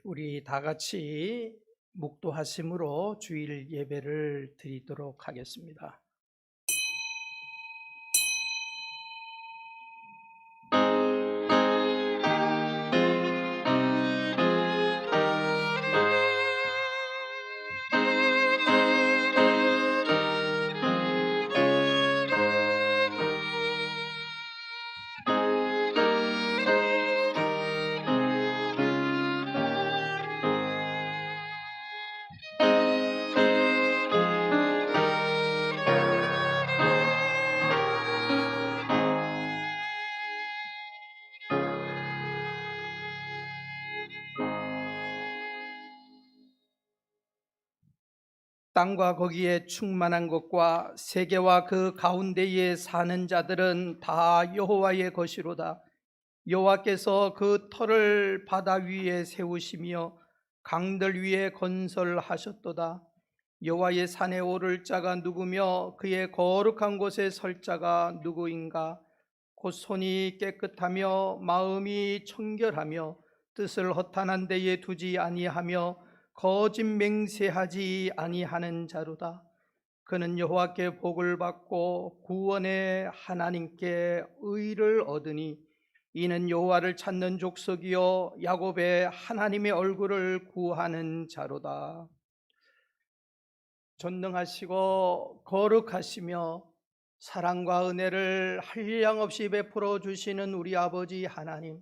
우리 다 같이 묵도하심으로 주일 예배를 드리도록 하겠습니다. 땅과 거기에 충만한 것과 세계와 그 가운데에 사는 자들은 다 여호와의 것이로다. 여호와께서 그 터를 바다 위에 세우시며 강들 위에 건설하셨도다. 여호와의 산에 오를 자가 누구며 그의 거룩한 곳에 설 자가 누구인가? 곧 손이 깨끗하며 마음이 청결하며 뜻을 허탄한 데에 두지 아니하며 거짓 맹세하지 아니하는 자로다. 그는 여호와께 복을 받고 구원의 하나님께 의를 얻으니 이는 여호와를 찾는 족속이요 야곱의 하나님의 얼굴을 구하는 자로다. 전능하시고 거룩하시며 사랑과 은혜를 한량없이 베풀어 주시는 우리 아버지 하나님,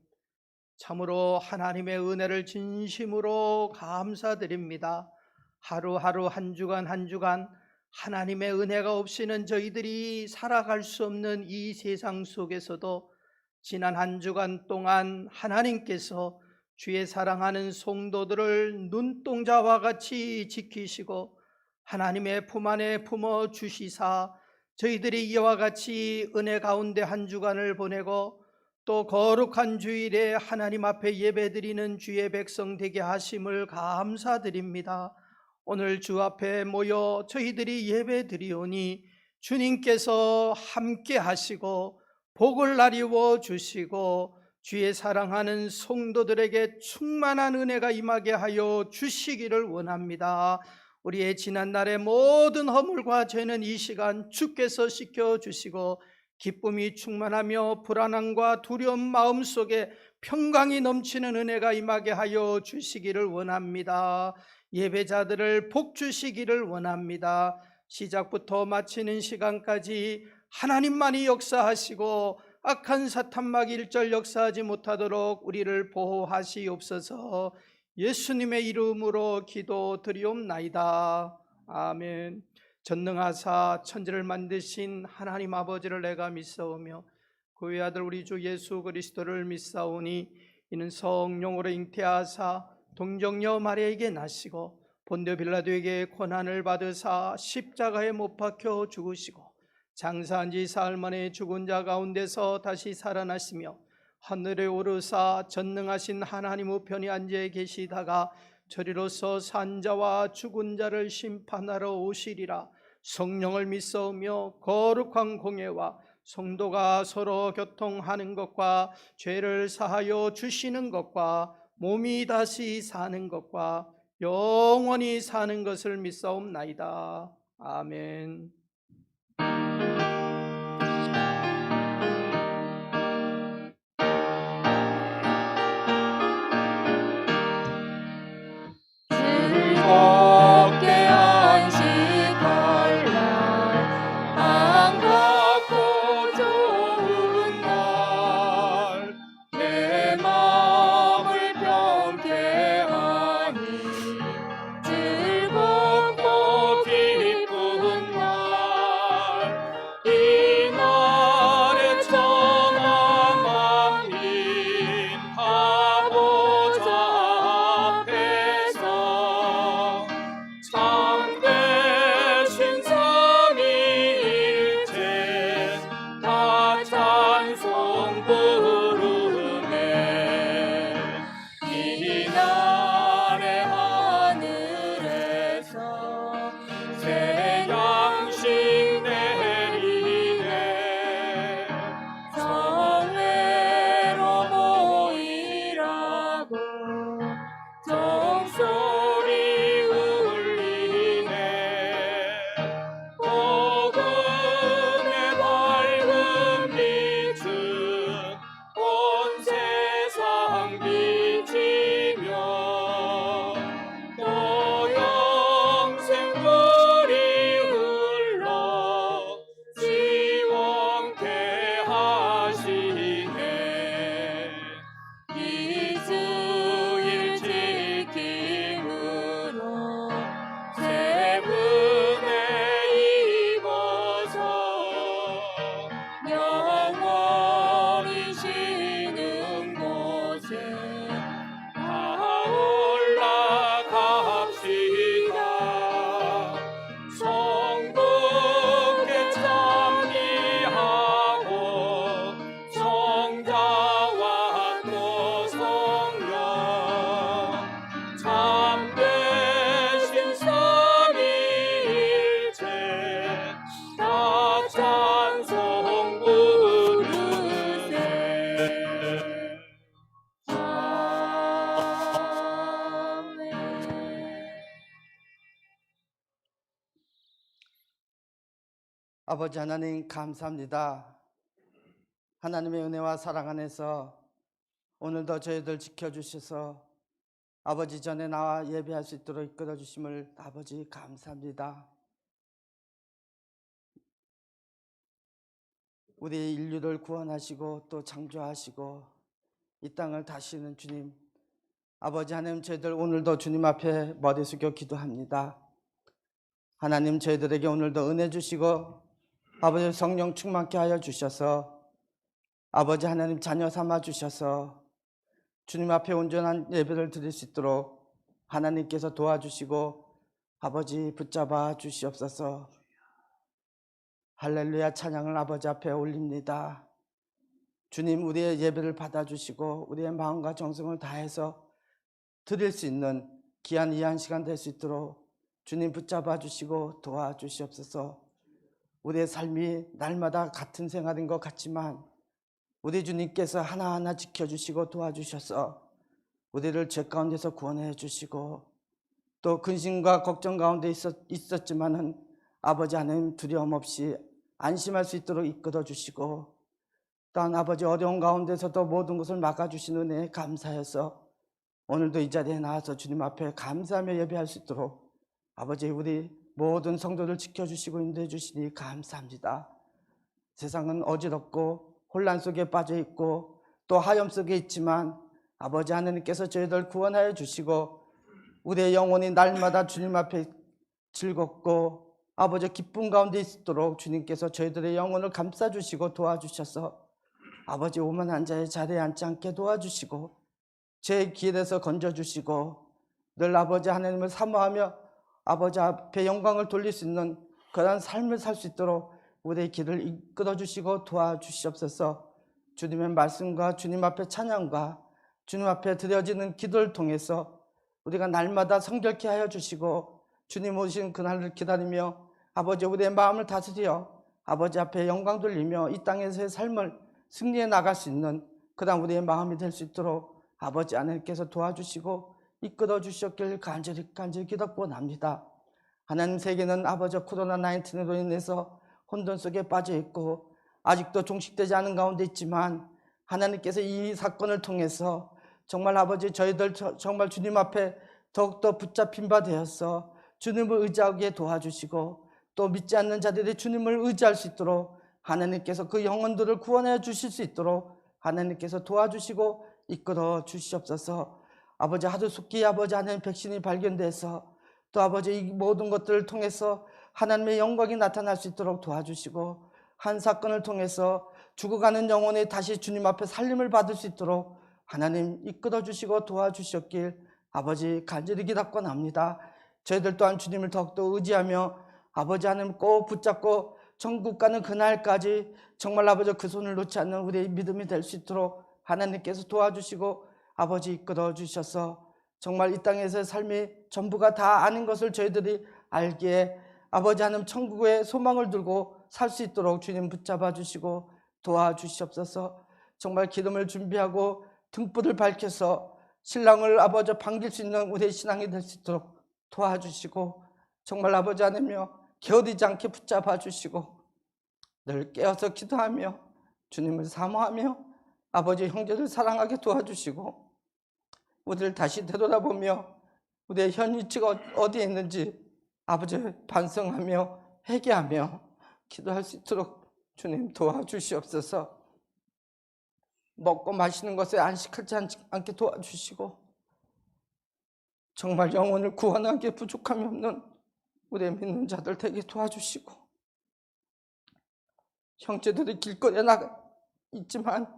참으로 하나님의 은혜를 진심으로 감사드립니다. 하루하루 한 주간 한 주간 하나님의 은혜가 없이는 저희들이 살아갈 수 없는 이 세상 속에서도 지난 한 주간 동안 하나님께서 주의 사랑하는 성도들을 눈동자와 같이 지키시고 하나님의 품 안에 품어 주시사 저희들이 이와 같이 은혜 가운데 한 주간을 보내고 또 거룩한 주일에 하나님 앞에 예배드리는 주의 백성 되게 하심을 감사드립니다. 오늘 주 앞에 모여 저희들이 예배드리오니 주님께서 함께 하시고 복을 나리워 주시고 주의 사랑하는 성도들에게 충만한 은혜가 임하게 하여 주시기를 원합니다. 우리의 지난날의 모든 허물과 죄는 이 시간 주께서 씻겨주시고 기쁨이 충만하며 불안함과 두려움 마음속에 평강이 넘치는 은혜가 임하게 하여 주시기를 원합니다. 예배자들을 복 주시기를 원합니다. 시작부터 마치는 시간까지 하나님만이 역사하시고 악한 사탄막 일절 역사하지 못하도록 우리를 보호하시옵소서. 예수님의 이름으로 기도드리옵나이다. 아멘. 전능하사 천지를 만드신 하나님 아버지를 내가 믿사오며 그 외아들 우리 주 예수 그리스도를 믿사오니 이는 성령으로 잉태하사 동정녀 마리아에게 나시고 본디오 빌라도에게 고난을 받으사 십자가에 못 박혀 죽으시고 장사한 지 사흘 만에 죽은 자 가운데서 다시 살아나시며 하늘에 오르사 전능하신 하나님 우편에 앉아 계시다가 저리로서 산 자와 죽은 자를 심판하러 오시리라. 성령을 믿사오며 거룩한 공예와 성도가 서로 교통하는 것과 죄를 사하여 주시는 것과 몸이 다시 사는 것과 영원히 사는 것을 믿사옵나이다. 아멘. 즐겁게 안식할 날 반갑고 좋은 날 내 마음을 경쾌하니 즐겁고 기쁜 날 이 아버지 하나님 감사합니다. 하나님의 은혜와 사랑 안에서 오늘도 저희들 지켜주셔서 아버지 전에 나와 예배할 수 있도록 이끌어 주심을 아버지 감사합니다. 우리 인류를 구원하시고 또 창조하시고 이 땅을 다시는 주님, 아버지 하나님, 저희들 오늘도 주님 앞에 머리 숙여 기도합니다. 하나님, 저희들에게 오늘도 은혜 주시고 아버지 성령 충만케 하여 주셔서 아버지 하나님 자녀 삼아 주셔서 주님 앞에 온전한 예배를 드릴 수 있도록 하나님께서 도와주시고 아버지 붙잡아 주시옵소서. 할렐루야 찬양을 아버지 앞에 올립니다. 주님, 우리의 예배를 받아주시고 우리의 마음과 정성을 다해서 드릴 수 있는 귀한 이 한 시간 될 수 있도록 주님 붙잡아 주시고 도와주시옵소서. 우리의 삶이 날마다 같은 생활인 것 같지만 우리 주님께서 하나하나 지켜주시고 도와주셔서 우리를 죄 가운데서 구원해 주시고 또 근심과 걱정 가운데 있었지만은 아버지 하나님 두려움 없이 안심할 수 있도록 이끌어 주시고 또한 아버지 어려운 가운데서도 모든 것을 막아주시는 은혜에 감사해서 오늘도 이 자리에 나와서 주님 앞에 감사하며 예배할 수 있도록 아버지 우리 모든 성도를 지켜주시고 인도해 주시니 감사합니다. 세상은 어지럽고 혼란 속에 빠져 있고 또 하염 속에 있지만 아버지 하나님께서 저희들 구원하여 주시고 우리의 영혼이 날마다 주님 앞에 즐겁고 아버지 기쁨 가운데 있도록 주님께서 저희들의 영혼을 감싸주시고 도와주셔서 아버지 오만한 자의 자리에 앉지 않게 도와주시고 제 길에서 건져주시고 늘 아버지 하나님을 사모하며 아버지 앞에 영광을 돌릴 수 있는 그런 삶을 살 수 있도록 우리의 길을 이끌어주시고 도와주시옵소서. 주님의 말씀과 주님 앞에 찬양과 주님 앞에 드려지는 기도를 통해서 우리가 날마다 성결케 하여 주시고 주님 오신 그날을 기다리며 아버지 우리의 마음을 다스려 아버지 앞에 영광 돌리며 이 땅에서의 삶을 승리해 나갈 수 있는 그런 우리의 마음이 될 수 있도록 아버지 하나님께서 도와주시고 이끌어 주셨길 간절히 기도합니다. 하나님, 세계는 아버지 코로나19로 인해서 혼돈 속에 빠져 있고 아직도 종식되지 않은 가운데 있지만 하나님께서 이 사건을 통해서 정말 아버지 저희들 정말 주님 앞에 더욱더 붙잡힌 바 되어서 주님을 의지하게 도와주시고 또 믿지 않는 자들이 주님을 의지할 수 있도록 하나님께서 그 영혼들을 구원해 주실 수 있도록 하나님께서 도와주시고 이끌어 주시옵소서. 아버지 하루속히 아버지 하나님 백신이 발견돼서 또 아버지 이 모든 것들을 통해서 하나님의 영광이 나타날 수 있도록 도와주시고 한 사건을 통해서 죽어가는 영혼이 다시 주님 앞에 살림을 받을 수 있도록 하나님 이끌어 주시고 도와주셨길 아버지 간절히 기도합니다. 저희들 또한 주님을 더욱더 의지하며 아버지 하나님 꼭 붙잡고 천국 가는 그날까지 정말 아버지 그 손을 놓지 않는 우리의 믿음이 될 수 있도록 하나님께서 도와주시고 아버지 이끌어 주셔서 정말 이 땅에서의 삶이 전부가 다 아닌 것을 저희들이 알기에 아버지 하나님 천국의 소망을 들고 살 수 있도록 주님 붙잡아 주시고 도와주시옵소서. 정말 기름을 준비하고 등불을 밝혀서 신랑을 아버지 반길 수 있는 우리의 신앙이 될 수 있도록 도와주시고 정말 아버지 하나님여 게으르지 않게 붙잡아 주시고 늘 깨어서 기도하며 주님을 사모하며 아버지 형제를 사랑하게 도와주시고 우리를 다시 되돌아보며 우리의 현 위치가 어디에 있는지 아버지 반성하며 회개하며 기도할 수 있도록 주님 도와주시옵소서. 먹고 마시는 것에 안식하지 않게 도와주시고 정말 영혼을 구원하기에 부족함이 없는 우리의 믿는 자들 되게 도와주시고 형제들이 길거리에 나가 있지만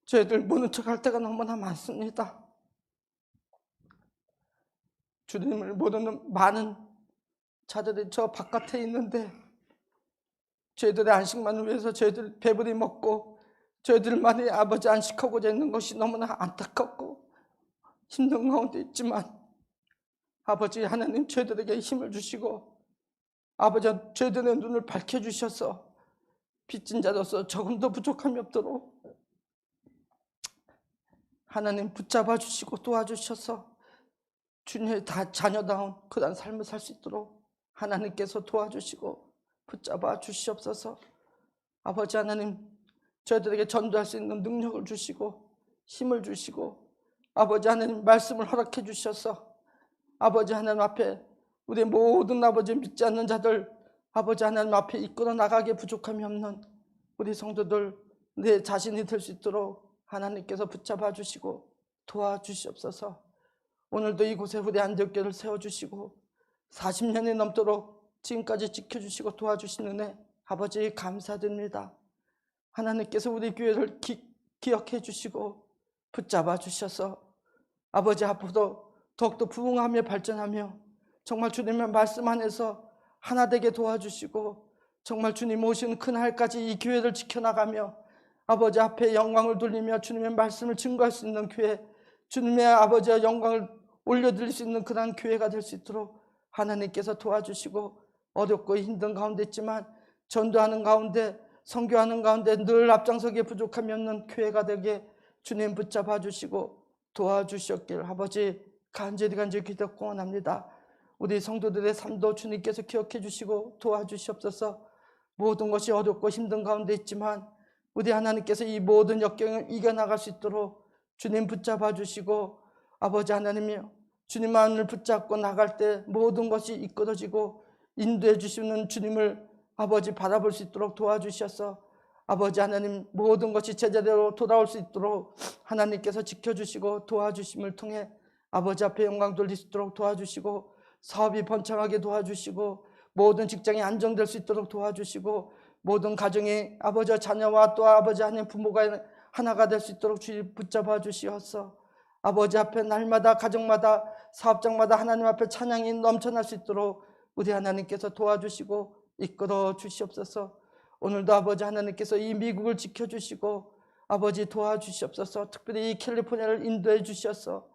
저희들 모른 척할 때가 너무나 많습니다. 주님을 모르는 많은 자들이 저 바깥에 있는데 저희들의 안식만을 위해서 저희들 배부리 먹고 저희들만이 아버지 안식하고자 있는 것이 너무나 안타깝고 힘든 가운데 있지만 아버지 하나님 저희들에게 힘을 주시고 아버지 저희들의 눈을 밝혀주셔서 빚진 자로서 조금도 부족함이 없도록 하나님 붙잡아 주시고 도와주셔서 주님의 다 자녀다운 그런 삶을 살 수 있도록 하나님께서 도와주시고 붙잡아 주시옵소서. 아버지 하나님, 저희들에게 전도할 수 있는 능력을 주시고 힘을 주시고 아버지 하나님 말씀을 허락해 주셔서 아버지 하나님 앞에 우리 모든 아버지 믿지 않는 자들 아버지 하나님 앞에 이끌어 나가게 부족함이 없는 우리 성도들 내 자신이 될 수 있도록 하나님께서 붙잡아 주시고 도와주시옵소서. 오늘도 이곳에 우리 안디옥교회를 세워주시고 40년이 넘도록 지금까지 지켜주시고 도와주신 은혜 아버지 감사드립니다. 하나님께서 우리 교회를 기억해 주시고 붙잡아 주셔서 아버지 앞으로 더욱더 부흥하며 발전하며 정말 주님의 말씀 안에서 하나 되게 도와주시고 정말 주님 오시는 그날까지 이 교회를 지켜나가며 아버지 앞에 영광을 돌리며 주님의 말씀을 증거할 수 있는 교회, 주님의 아버지의 영광을 올려드릴 수 있는 그런 교회가 될 수 있도록 하나님께서 도와주시고 어렵고 힘든 가운데 있지만 전도하는 가운데 선교하는 가운데 늘 앞장서기에 부족함이 없는 교회가 되게 주님 붙잡아 주시고 도와주셨길 아버지 간절히 기도 구원합니다. 우리 성도들의 삶도 주님께서 기억해 주시고 도와주시옵소서. 모든 것이 어렵고 힘든 가운데 있지만 우리 하나님께서 이 모든 역경을 이겨나갈 수 있도록 주님 붙잡아 주시고 아버지 하나님이여 주님만을 붙잡고 나갈 때 모든 것이 이끌어지고 인도해 주시는 주님을 아버지 바라볼 수 있도록 도와주셔서 아버지 하나님 모든 것이 제자리로 돌아올 수 있도록 하나님께서 지켜주시고 도와주심을 통해 아버지 앞에 영광 돌릴 수 있도록 도와주시고 사업이 번창하게 도와주시고 모든 직장이 안정될 수 있도록 도와주시고 모든 가정이 아버지와 자녀와 또 아버지 하나님 부모가 하나가 될 수 있도록 주님 붙잡아 주시옵소서. 아버지 앞에 날마다 가정마다 사업장마다 하나님 앞에 찬양이 넘쳐날 수 있도록 우리 하나님께서 도와주시고 이끌어 주시옵소서. 오늘도 아버지 하나님께서 이 미국을 지켜주시고 아버지 도와주시옵소서. 특별히 이 캘리포니아를 인도해 주셔서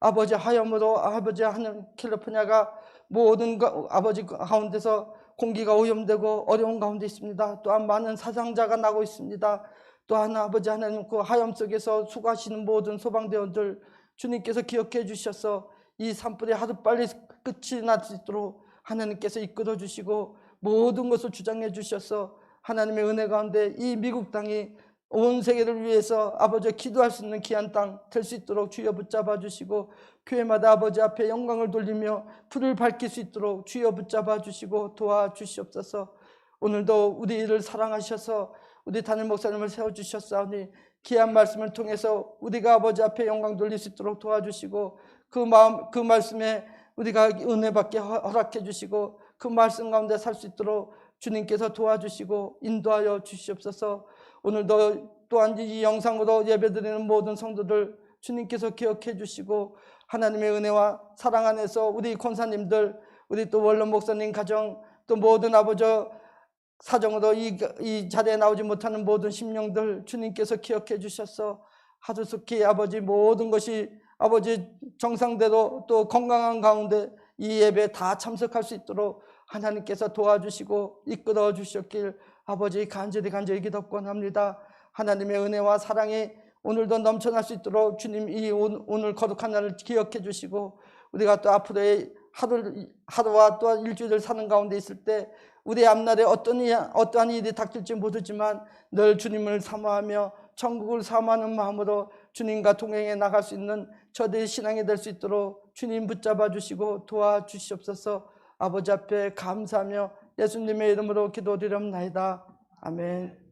아버지 하염으로 아버지 하는 캘리포니아가 모든 아버지 가운데서 공기가 오염되고 어려운 가운데 있습니다. 또한 많은 사상자가 나고 있습니다. 또한 아버지 하나님 그 하염 속에서 수고하시는 모든 소방대원들 주님께서 기억해 주셔서 이 산불이 하루빨리 끝이 날 수 있도록 하나님께서 이끌어 주시고 모든 것을 주장해 주셔서 하나님의 은혜 가운데 이 미국 땅이 온 세계를 위해서 아버지 기도할 수 있는 귀한 땅 될 수 있도록 주여 붙잡아 주시고 교회마다 아버지 앞에 영광을 돌리며 불을 밝힐 수 있도록 주여 붙잡아 주시고 도와주시옵소서. 오늘도 우리를 사랑하셔서 우리 담임 목사님을 세워주셨사오니 귀한 말씀을 통해서 우리가 아버지 앞에 영광 돌릴 수 있도록 도와주시고 그 말씀에 우리가 은혜 받게 허락해 주시고 그 말씀 가운데 살 수 있도록 주님께서 도와주시고 인도하여 주시옵소서. 오늘도 또한 이 영상으로 예배드리는 모든 성도들 주님께서 기억해 주시고 하나님의 은혜와 사랑 안에서 우리 권사님들 우리 또 원로 목사님 가정 또 모든 아버지 사정으로 이 자리에 나오지 못하는 모든 심령들 주님께서 기억해 주셔서 하루속히 아버지 모든 것이 아버지 정상대로 또 건강한 가운데 이 예배에 다 참석할 수 있도록 하나님께서 도와주시고 이끌어 주셨길 아버지 간절히 기도권합니다. 하나님의 은혜와 사랑이 오늘도 넘쳐날 수 있도록 주님 이 오늘 거룩한 날을 기억해 주시고 우리가 또 앞으로의 하루와 또 일주일을 사는 가운데 있을 때 우리 앞날에 어떠한 일이 닥칠지 모르지만 늘 주님을 사모하며 천국을 사모하는 마음으로 주님과 동행해 나갈 수 있는 저들의 신앙이 될 수 있도록 주님 붙잡아 주시고 도와주시옵소서. 아버지 앞에 감사하며 예수님의 이름으로 기도드리옵나이다. 아멘.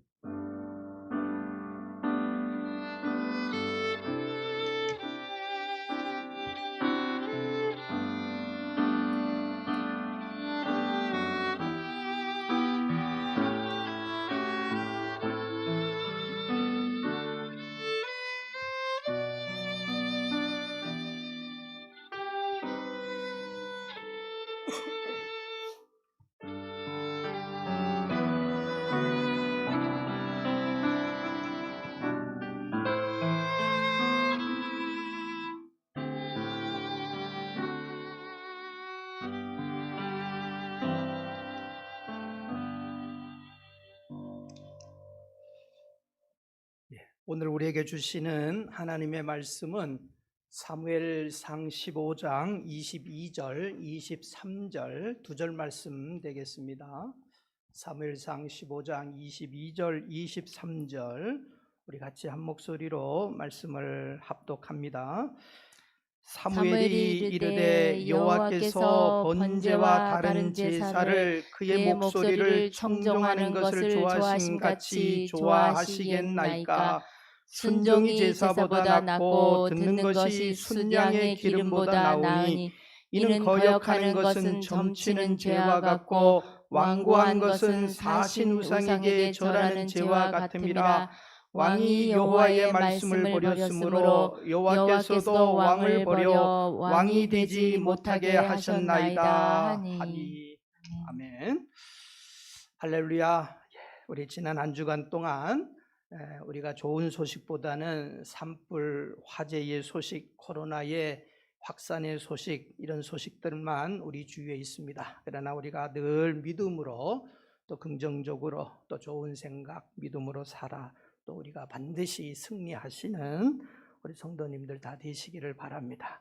오늘 우리에게 주시는 하나님의 말씀은 사무엘상 15장 22절, 23절 두 절 말씀 되겠습니다. 사무엘상 15장 22절 23절 우리 같이 한 목소리로 말씀을 합독합니다. 사무엘이 이르되 여호와께서 번제와 다른 제사를 그의 목소리를 청종하는 것을 좋아하심 같이 좋아하시겠나이까. 순종이 제사보다 낫고 듣는 것이 순양의 기름보다 나으니 이는 거역하는 것은 점치는 죄와 같고 완고한 것은 사신 우상에게 절하는 죄와 같음이라. 왕이 여호와의 말씀을 버렸으므로 여호와께서도 왕을 버려 왕이 되지 못하게 하셨나이다 하니. 아멘. 할렐루야. 우리 지난 한 주간 동안 우리가 좋은 소식보다는 산불, 화재의 소식, 코로나의 확산의 소식, 이런 소식들만 우리 주위에 있습니다. 그러나 우리가 늘 믿음으로 또 긍정적으로 또 좋은 생각, 믿음으로 살아 또 우리가 반드시 승리하시는 우리 성도님들 다 되시기를 바랍니다.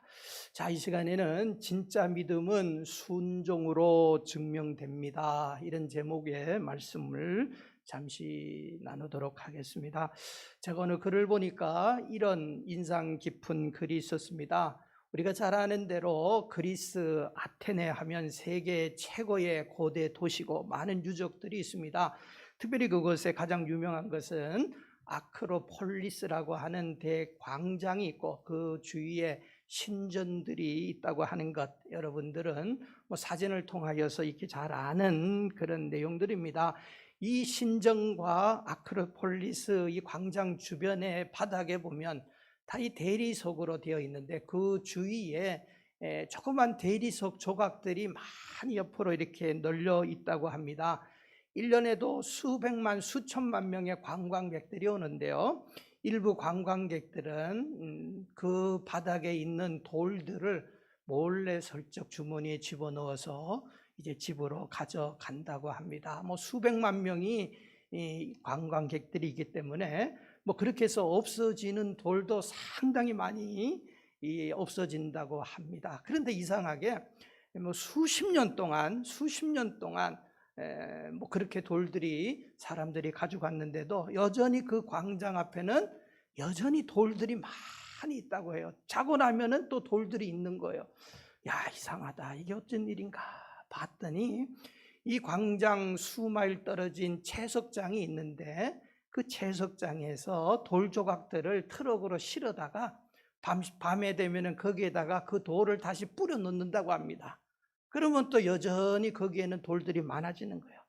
자, 이 시간에는 진짜 믿음은 순종으로 증명됩니다. 이런 제목의 말씀을 잠시 나누도록 하겠습니다. 제가 오늘 글을 보니까 이런 인상 깊은 글이 있었습니다. 우리가 잘 아는 대로 그리스 아테네 하면 세계 최고의 고대 도시고 많은 유적들이 있습니다. 특별히 그곳에 가장 유명한 것은 아크로폴리스라고 하는 대광장이 있고 그 주위에 신전들이 있다고 하는 것, 여러분들은 사진을 통하여서 이렇게 잘 아는 그런 내용들입니다. 이 신전과 아크로폴리스 이 광장 주변의 바닥에 보면 다 이 대리석으로 되어 있는데 그 주위에 조그만 대리석 조각들이 많이 옆으로 이렇게 널려 있다고 합니다. 1년에도 수백만 수천만 명의 관광객들이 오는데요. 일부 관광객들은 그 바닥에 있는 돌들을 몰래 슬쩍 주머니에 집어넣어서 이제 집으로 가져간다고 합니다. 수백만 명이 이 관광객들이기 때문에 그렇게 해서 없어지는 돌도 상당히 많이 없어진다고 합니다. 그런데 이상하게 수십 년 동안 그렇게 돌들이 사람들이 가져갔는데도 여전히 그 광장 앞에는 여전히 돌들이 많이 있다고 해요. 자고 나면은 또 돌들이 있는 거예요. 야, 이상하다. 이게 어쩐 일인가 봤더니 이 광장 수마일 떨어진 채석장이 있는데 그 채석장에서 돌 조각들을 트럭으로 실어다가 밤에 되면은 거기에다가 그 돌을 다시 뿌려 넣는다고 합니다. 그러면 또 여전히 거기에는 돌들이 많아지는 거예요.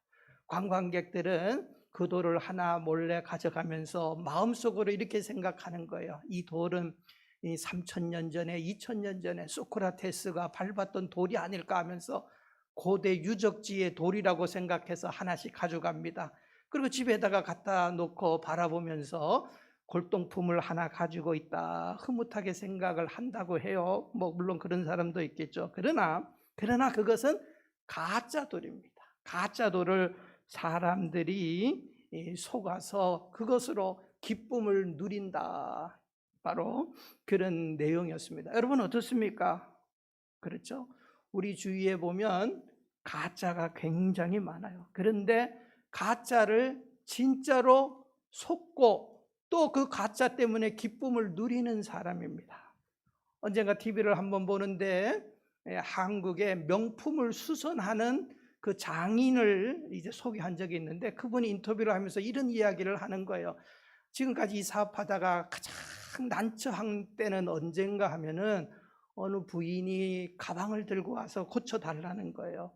관광객들은 그 돌을 하나 몰래 가져가면서 마음속으로 이렇게 생각하는 거예요. 이 돌은 3000년 전에 2000년 전에 소크라테스가 밟았던 돌이 아닐까 하면서 고대 유적지의 돌이라고 생각해서 하나씩 가져갑니다. 그리고 집에다가 갖다 놓고 바라보면서 골동품을 하나 가지고 있다 흐뭇하게 생각을 한다고 해요. 물론 그런 사람도 있겠죠. 그러나 그것은 가짜 돌입니다. 가짜 돌을 사람들이 속아서 그것으로 기쁨을 누린다. 바로 그런 내용이었습니다. 여러분 어떻습니까? 그렇죠? 우리 주위에 보면 가짜가 굉장히 많아요. 그런데 가짜를 진짜로 속고 또 그 가짜 때문에 기쁨을 누리는 사람입니다. 언젠가 TV를 한번 보는데 한국의 명품을 수선하는 그 장인을 이제 소개한 적이 있는데 그분이 인터뷰를 하면서 이런 이야기를 하는 거예요. 지금까지 이 사업하다가 가장 난처한 때는 언젠가 하면은 어느 부인이 가방을 들고 와서 고쳐달라는 거예요.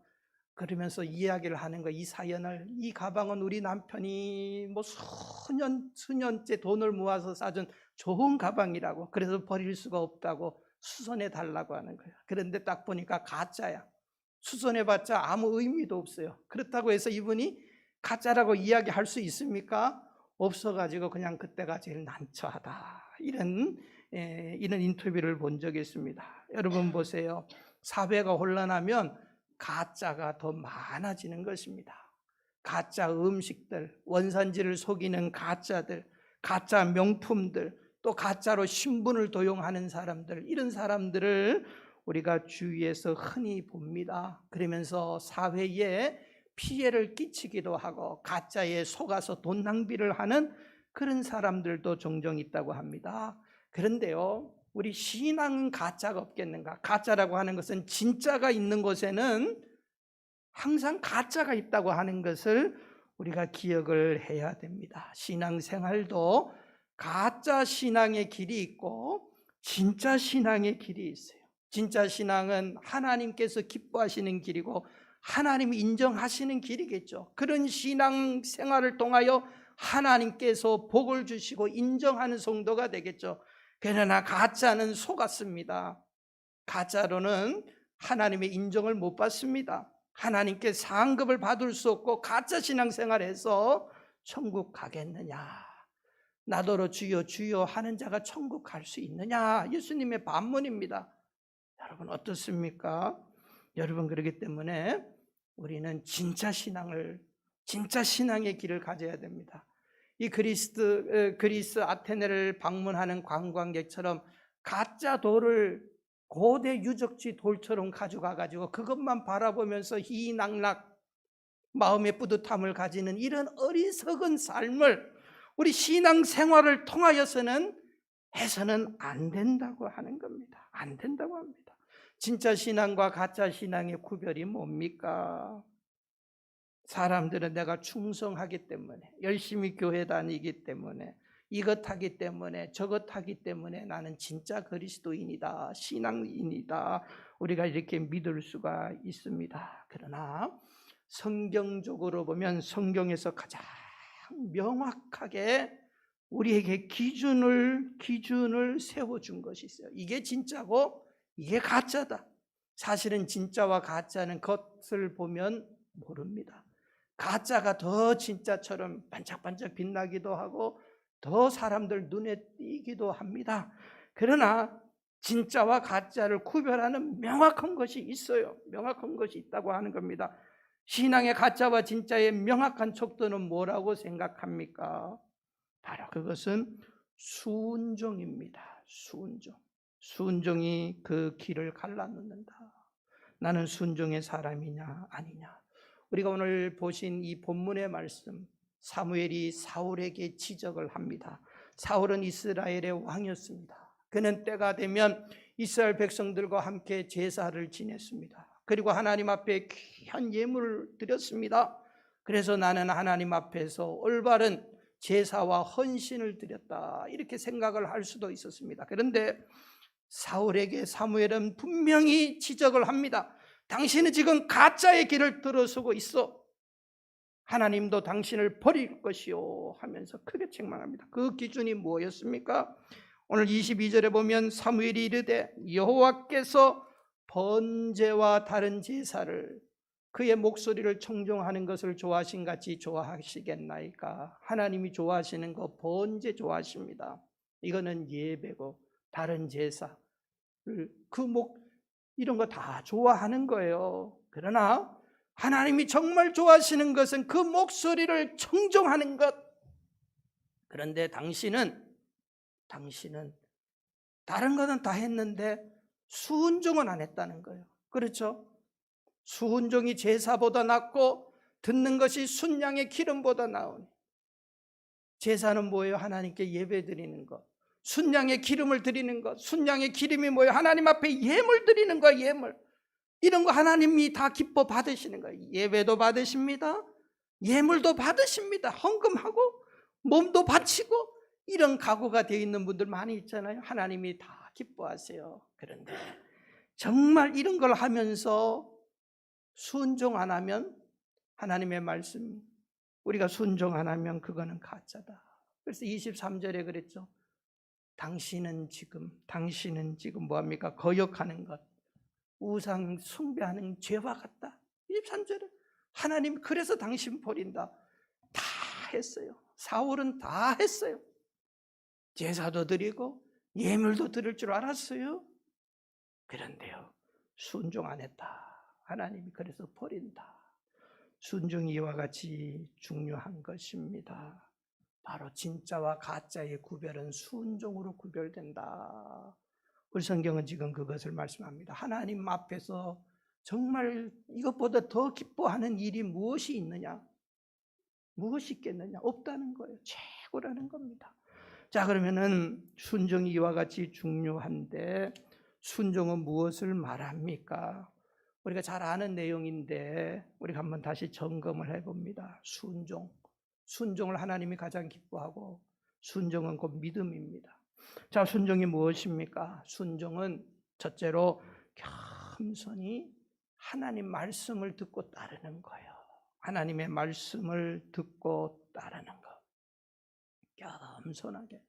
그러면서 이야기를 하는 거예요. 이 사연을. 이 가방은 우리 남편이 수년째 돈을 모아서 사준 좋은 가방이라고, 그래서 버릴 수가 없다고 수선해 달라고 하는 거예요. 그런데 딱 보니까 가짜야. 수선해봤자 아무 의미도 없어요. 그렇다고 해서 이분이 가짜라고 이야기할 수 있습니까? 없어가지고 그냥 그때가 제일 난처하다. 이런 인터뷰를 본 적이 있습니다. 여러분 보세요. 사회가 혼란하면 가짜가 더 많아지는 것입니다. 가짜 음식들, 원산지를 속이는 가짜들, 가짜 명품들, 또 가짜로 신분을 도용하는 사람들, 이런 사람들을 우리가 주위에서 흔히 봅니다. 그러면서 사회에 피해를 끼치기도 하고 가짜에 속아서 돈 낭비를 하는 그런 사람들도 종종 있다고 합니다. 그런데요, 우리 신앙은 가짜가 없겠는가? 가짜라고 하는 것은 진짜가 있는 곳에는 항상 가짜가 있다고 하는 것을 우리가 기억을 해야 됩니다. 신앙생활도 가짜 신앙의 길이 있고 진짜 신앙의 길이 있어요. 진짜 신앙은 하나님께서 기뻐하시는 길이고 하나님이 인정하시는 길이겠죠. 그런 신앙생활을 통하여 하나님께서 복을 주시고 인정하는 성도가 되겠죠. 그러나 가짜는 속았습니다. 가짜로는 하나님의 인정을 못 받습니다. 하나님께 상급을 받을 수 없고 가짜 신앙생활에서 천국 가겠느냐, 나더러 주여 주여 하는 자가 천국 갈 수 있느냐, 예수님의 반문입니다. 여러분 어떻습니까? 여러분, 그렇기 때문에 우리는 진짜 신앙의 길을 가져야 됩니다. 이 그리스 아테네를 방문하는 관광객처럼 가짜 돌을 고대 유적지 돌처럼 가져가가지고 그것만 바라보면서 희낙락 마음의 뿌듯함을 가지는 이런 어리석은 삶을 우리 신앙생활을 통하여서는 해서는 안 된다고 하는 겁니다. 안 된다고 합니다. 진짜 신앙과 가짜 신앙의 구별이 뭡니까? 사람들은 내가 충성하기 때문에, 열심히 교회 다니기 때문에, 이것 하기 때문에, 저것 하기 때문에 나는 진짜 그리스도인이다, 신앙인이다, 우리가 이렇게 믿을 수가 있습니다. 그러나 성경적으로 보면 성경에서 가장 명확하게 우리에게 기준을 세워준 것이 있어요. 이게 진짜고 이게 가짜다. 사실은 진짜와 가짜는 겉을 보면 모릅니다. 가짜가 더 진짜처럼 반짝반짝 빛나기도 하고 더 사람들 눈에 띄기도 합니다. 그러나 진짜와 가짜를 구별하는 명확한 것이 있어요. 명확한 것이 있다고 하는 겁니다. 신앙의 가짜와 진짜의 명확한 척도는 뭐라고 생각합니까? 바로 그것은 순종입니다. 순종이 그 길을 갈라놓는다. 나는 순종의 사람이냐 아니냐. 우리가 오늘 보신 이 본문의 말씀, 사무엘이 사울에게 지적을 합니다. 사울은 이스라엘의 왕이었습니다. 그는 때가 되면 이스라엘 백성들과 함께 제사를 지냈습니다. 그리고 하나님 앞에 귀한 예물을 드렸습니다. 그래서 나는 하나님 앞에서 올바른 제사와 헌신을 드렸다, 이렇게 생각을 할 수도 있었습니다. 그런데 사울에게 사무엘은 분명히 지적을 합니다. 당신은 지금 가짜의 길을 들어서고 있어. 하나님도 당신을 버릴 것이요 하면서 크게 책망합니다. 그 기준이 뭐였습니까? 오늘 22절에 보면 사무엘이 이르되 여호와께서 번제와 다른 제사를 그의 목소리를 청종하는 것을 좋아하신 같이 좋아하시겠나이까. 하나님이 좋아하시는 거 번제 좋아하십니다. 이거는 예배고 다른 제사 이런 거 다 좋아하는 거예요. 그러나 하나님이 정말 좋아하시는 것은 그 목소리를 청종하는 것. 그런데 당신은 다른 거는 다 했는데 순종은 안 했다는 거예요. 그렇죠? 순종이 제사보다 낫고 듣는 것이 순양의 기름보다 나으니. 제사는 뭐예요? 하나님께 예배 드리는 것. 순양의 기름을 드리는 것. 순양의 기름이 뭐예요? 하나님 앞에 예물 드리는 거. 예물. 이런 거 하나님이 다 기뻐 받으시는 거예요. 예배도 받으십니다. 예물도 받으십니다. 헌금하고 몸도 바치고 이런 각오가 되어 있는 분들 많이 있잖아요. 하나님이 다 기뻐하세요. 그런데 정말 이런 걸 하면서 순종 안 하면, 하나님의 말씀 우리가 순종 안 하면 그거는 가짜다. 그래서 23절에 그랬죠. 당신은 지금 뭐합니까? 거역하는 것, 우상 숭배하는 죄와 같다. 23절에 하나님 그래서 당신 버린다. 다 했어요. 사울은 다 했어요. 제사도 드리고 예물도 드릴 줄 알았어요. 그런데요, 순종 안 했다. 하나님이 그래서 버린다. 순종이 이와 같이 중요한 것입니다. 바로 진짜와 가짜의 구별은 순종으로 구별된다. 우리 성경은 지금 그것을 말씀합니다. 하나님 앞에서 정말 이것보다 더 기뻐하는 일이 무엇이 있느냐? 무엇이 있겠느냐? 없다는 거예요. 최고라는 겁니다. 자, 그러면은 순종이 이와 같이 중요한데 순종은 무엇을 말합니까? 우리가 잘 아는 내용인데 우리가 한번 다시 점검을 해봅니다. 순종을 하나님이 가장 기뻐하고 순종은 곧 믿음입니다. 자, 순종이 무엇입니까? 순종은 첫째로 겸손히 하나님 말씀을 듣고 따르는 거예요. 하나님의 말씀을 듣고 따르는 것. 겸손하게.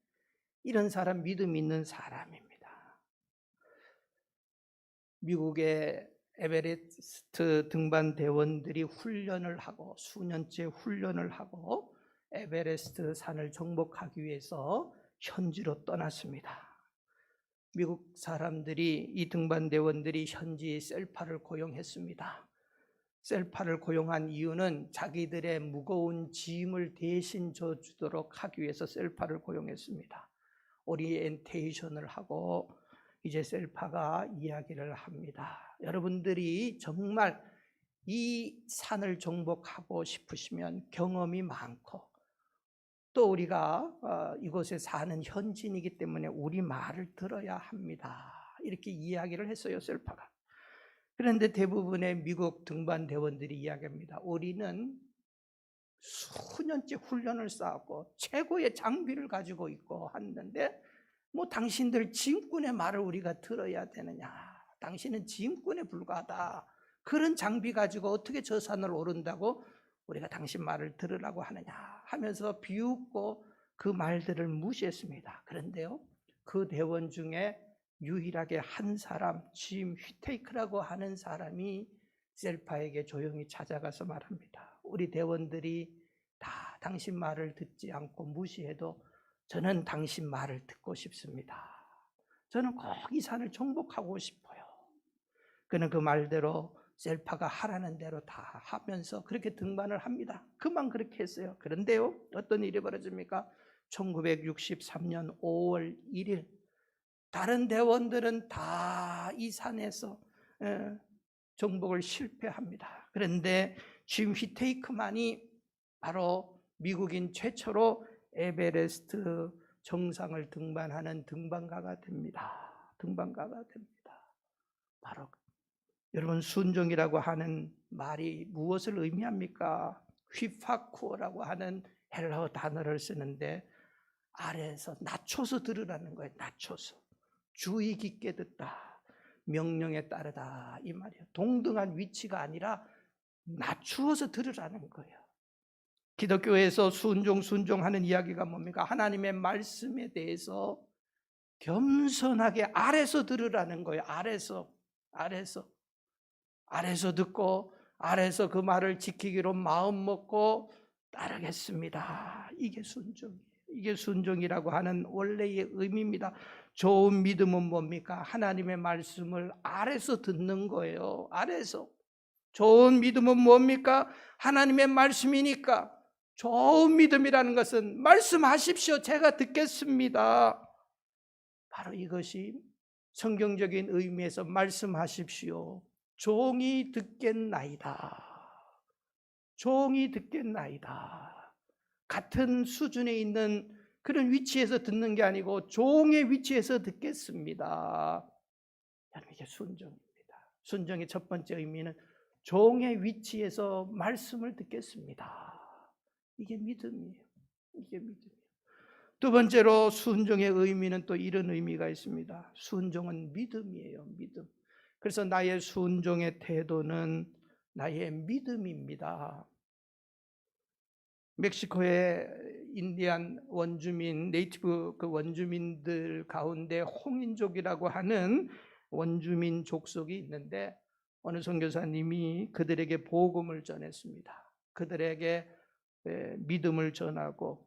이런 사람 믿음 있는 사람입니다. 미국의 에베레스트 등반 대원들이 훈련을 하고 수년째 훈련을 하고 에베레스트 산을 정복하기 위해서 현지로 떠났습니다. 미국 사람들이 이 등반 대원들이 현지 셀파를 고용했습니다. 셀파를 고용한 이유는 자기들의 무거운 짐을 대신 져주도록 하기 위해서 셀파를 고용했습니다. 오리엔테이션을 하고 이제 셀파가 이야기를 합니다. 여러분들이 정말 이 산을 정복하고 싶으시면 경험이 많고 또 우리가 이곳에 사는 현지인이기 때문에 우리 말을 들어야 합니다. 이렇게 이야기를 했어요, 셀파가. 그런데 대부분의 미국 등반 대원들이 이야기합니다. 우리는 수년째 훈련을 쌓았고 최고의 장비를 가지고 있고 했는데 뭐 당신들 짐꾼의 말을 우리가 들어야 되느냐. 당신은 짐꾼에 불과하다. 그런 장비 가지고 어떻게 저 산을 오른다고 우리가 당신 말을 들으라고 하느냐 하면서 비웃고 그 말들을 무시했습니다. 그런데요, 그 대원 중에 유일하게 한 사람, 짐 휘테이크라고 하는 사람이 셀파에게 조용히 찾아가서 말합니다. 우리 대원들이 다 당신 말을 듣지 않고 무시해도 저는 당신 말을 듣고 싶습니다. 저는 꼭 이 산을 정복하고 싶어요. 그는 그 말대로 셀파가 하라는 대로 다 하면서 그렇게 등반을 합니다. 그만 그렇게 했어요. 그런데요, 어떤 일이 벌어집니까? 1963년 5월 1일 다른 대원들은 다 이 산에서 정복을 실패합니다. 그런데 짐 휘테이크만이 바로 미국인 최초로 에베레스트 정상을 등반하는 등반가가 됩니다. 등반가가 됩니다. 바로 여러분, 순종이라고 하는 말이 무엇을 의미합니까? 휘파쿠어라고 하는 헬라어 단어를 쓰는데 아래에서 낮춰서 들으라는 거예요. 낮춰서. 주의 깊게 듣다. 명령에 따르다. 이 말이에요. 동등한 위치가 아니라 낮추어서 들으라는 거예요. 기독교에서 순종하는 이야기가 뭡니까? 하나님의 말씀에 대해서 겸손하게 아래서 들으라는 거예요. 아래서 듣고 아래서 그 말을 지키기로 마음 먹고 따르겠습니다. 이게 순종이에요. 이게 순종이라고 하는 원래의 의미입니다. 좋은 믿음은 뭡니까? 하나님의 말씀을 아래서 듣는 거예요. 아래서. 좋은 믿음은 뭡니까? 하나님의 말씀이니까. 좋은 믿음이라는 것은 말씀하십시오. 제가 듣겠습니다. 바로 이것이 성경적인 의미에서 말씀하십시오. 종이 듣겠나이다. 종이 듣겠나이다. 같은 수준에 있는 그런 위치에서 듣는 게 아니고 종의 위치에서 듣겠습니다. 이게 순종입니다. 순종의 첫 번째 의미는 종의 위치에서 말씀을 듣겠습니다. 이게 믿음이에요. 이게 믿음이에요. 두 번째로 순종의 의미는 또 이런 의미가 있습니다. 순종은 믿음이에요. 믿음. 그래서 나의 순종의 태도는 나의 믿음입니다. 멕시코의 인디안 원주민, 네이티브 그 원주민들 가운데 홍인족이라고 하는 원주민 족속이 있는데 어느 선교사님이 그들에게 복음을 전했습니다. 그들에게 믿음을 전하고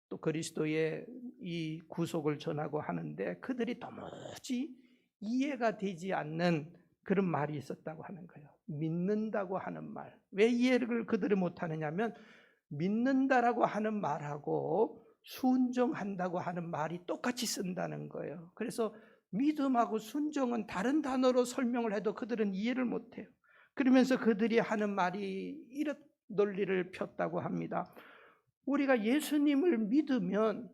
또 그리스도의 이 구속을 전하고 하는데 그들이 도무지 이해가 되지 않는 그런 말이 있었다고 하는 거예요. 믿는다고 하는 말. 왜 이해를 그들이 못하느냐면 믿는다라고 하는 말하고 순종한다고 하는 말이 똑같이 쓴다는 거예요. 그래서 믿음하고 순종은 다른 단어로 설명을 해도 그들은 이해를 못해요. 그러면서 그들이 하는 말이 이런 논리를 폈다고 합니다. 우리가 예수님을 믿으면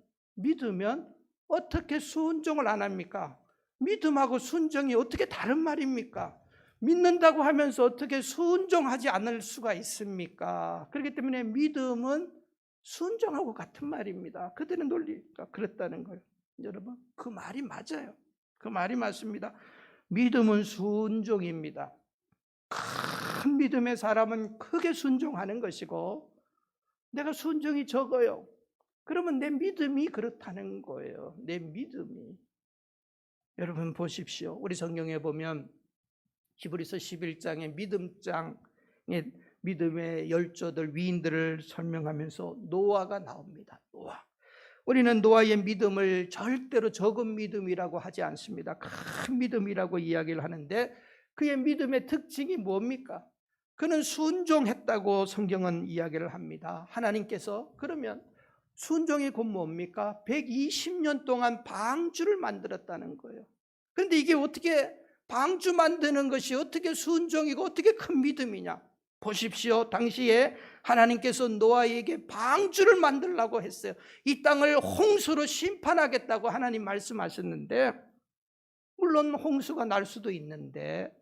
어떻게 순종을 안 합니까? 믿음하고 순종이 어떻게 다른 말입니까? 믿는다고 하면서 어떻게 순종하지 않을 수가 있습니까? 그렇기 때문에 믿음은 순종하고 같은 말입니다. 그들의 논리가 그랬다는 거예요. 여러분, 그 말이 맞아요. 그 말이 맞습니다. 믿음은 순종입니다. 큰 믿음의 사람은 크게 순종하는 것이고, 내가 순종이 적어요. 그러면 내 믿음이 그렇다는 거예요. 내 믿음이. 여러분 보십시오. 우리 성경에 보면 히브리서 11장의 믿음장의 믿음의 열조들, 위인들을 설명하면서 노아가 나옵니다. 노아. 우리는 노아의 믿음을 절대로 적은 믿음이라고 하지 않습니다. 큰 믿음이라고 이야기를 하는데, 그의 믿음의 특징이 뭡니까? 그는 순종했다고 성경은 이야기를 합니다. 하나님께서 그러면 순종이 곧 뭡니까? 120년 동안 방주를 만들었다는 거예요. 그런데 이게 어떻게 방주 만드는 것이 어떻게 순종이고 어떻게 큰 믿음이냐? 보십시오. 당시에 하나님께서 노아에게 방주를 만들라고 했어요. 이 땅을 홍수로 심판하겠다고 하나님 말씀하셨는데, 물론 홍수가 날 수도 있는데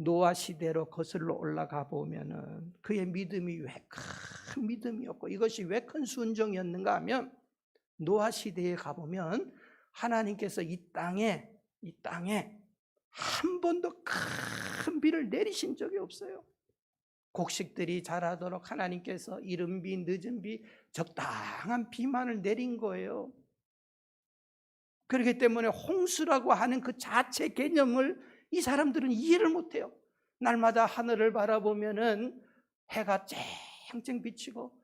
노아 시대로 거슬러 올라가 보면은 그의 믿음이 왜 큰 믿음이었고, 이것이 왜 큰 순종이었는가 하면, 노아 시대에 가보면 하나님께서 이 땅에 한 번도 큰 비를 내리신 적이 없어요. 곡식들이 자라도록 하나님께서 이른 비 늦은 비 적당한 비만을 내린 거예요. 그렇기 때문에 홍수라고 하는 그 자체 개념을 이 사람들은 이해를 못해요. 날마다 하늘을 바라보면은 해가 쨍쨍 비치고,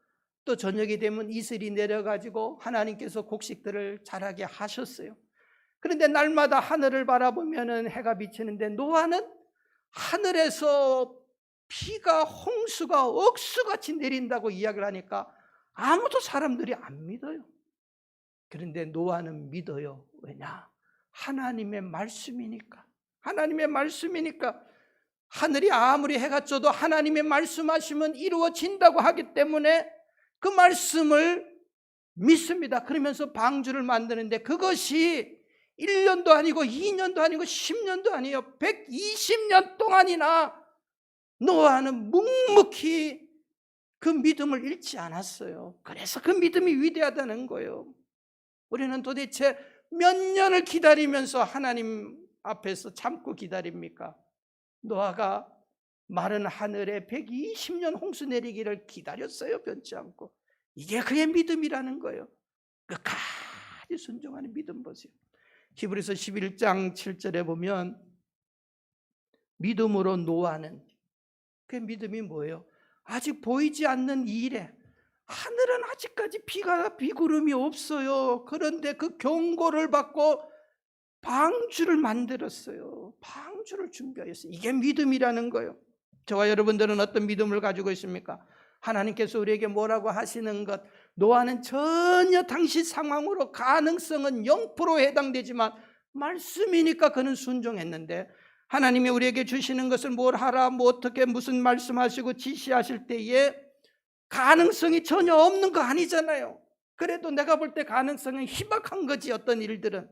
또 저녁이 되면 이슬이 내려가지고 하나님께서 곡식들을 자라게 하셨어요. 그런데 날마다 하늘을 바라보면은 해가 비치는데, 노아는 하늘에서 비가 홍수가 억수같이 내린다고 이야기를 하니까 아무도 사람들이 안 믿어요. 그런데 노아는 믿어요. 왜냐? 하나님의 말씀이니까. 하나님의 말씀이니까. 하늘이 아무리 해가 쪄도 하나님의 말씀하시면 이루어진다고 하기 때문에 그 말씀을 믿습니다. 그러면서 방주를 만드는데 그것이 1년도 아니고 2년도 아니고 10년도 아니에요. 120년 동안이나 노아는 묵묵히 그 믿음을 잃지 않았어요. 그래서 그 믿음이 위대하다는 거예요. 우리는 도대체 몇 년을 기다리면서 하나님 앞에서 참고 기다립니까? 노아가 마른 하늘에 120년 홍수 내리기를 기다렸어요. 변치 않고. 이게 그의 믿음이라는 거예요. 끝까지 순종하는 믿음 보세요. 히브리서 11장 7절에 보면 믿음으로 노아는, 그 믿음이 뭐예요? 아직 보이지 않는 일에, 하늘은 아직까지 비구름이 없어요. 그런데 그 경고를 받고 방주를 만들었어요. 방주를 준비하였어요. 이게 믿음이라는 거예요. 저와 여러분들은 어떤 믿음을 가지고 있습니까? 하나님께서 우리에게 뭐라고 하시는 것, 노아는 전혀 당시 상황으로 가능성은 0%에 해당되지만 말씀이니까 그는 순종했는데, 하나님이 우리에게 주시는 것을 뭘 하라, 뭐 어떻게 무슨 말씀하시고 지시하실 때에 가능성이 전혀 없는 거 아니잖아요. 그래도 내가 볼 때 가능성은 희박한 거지. 어떤 일들은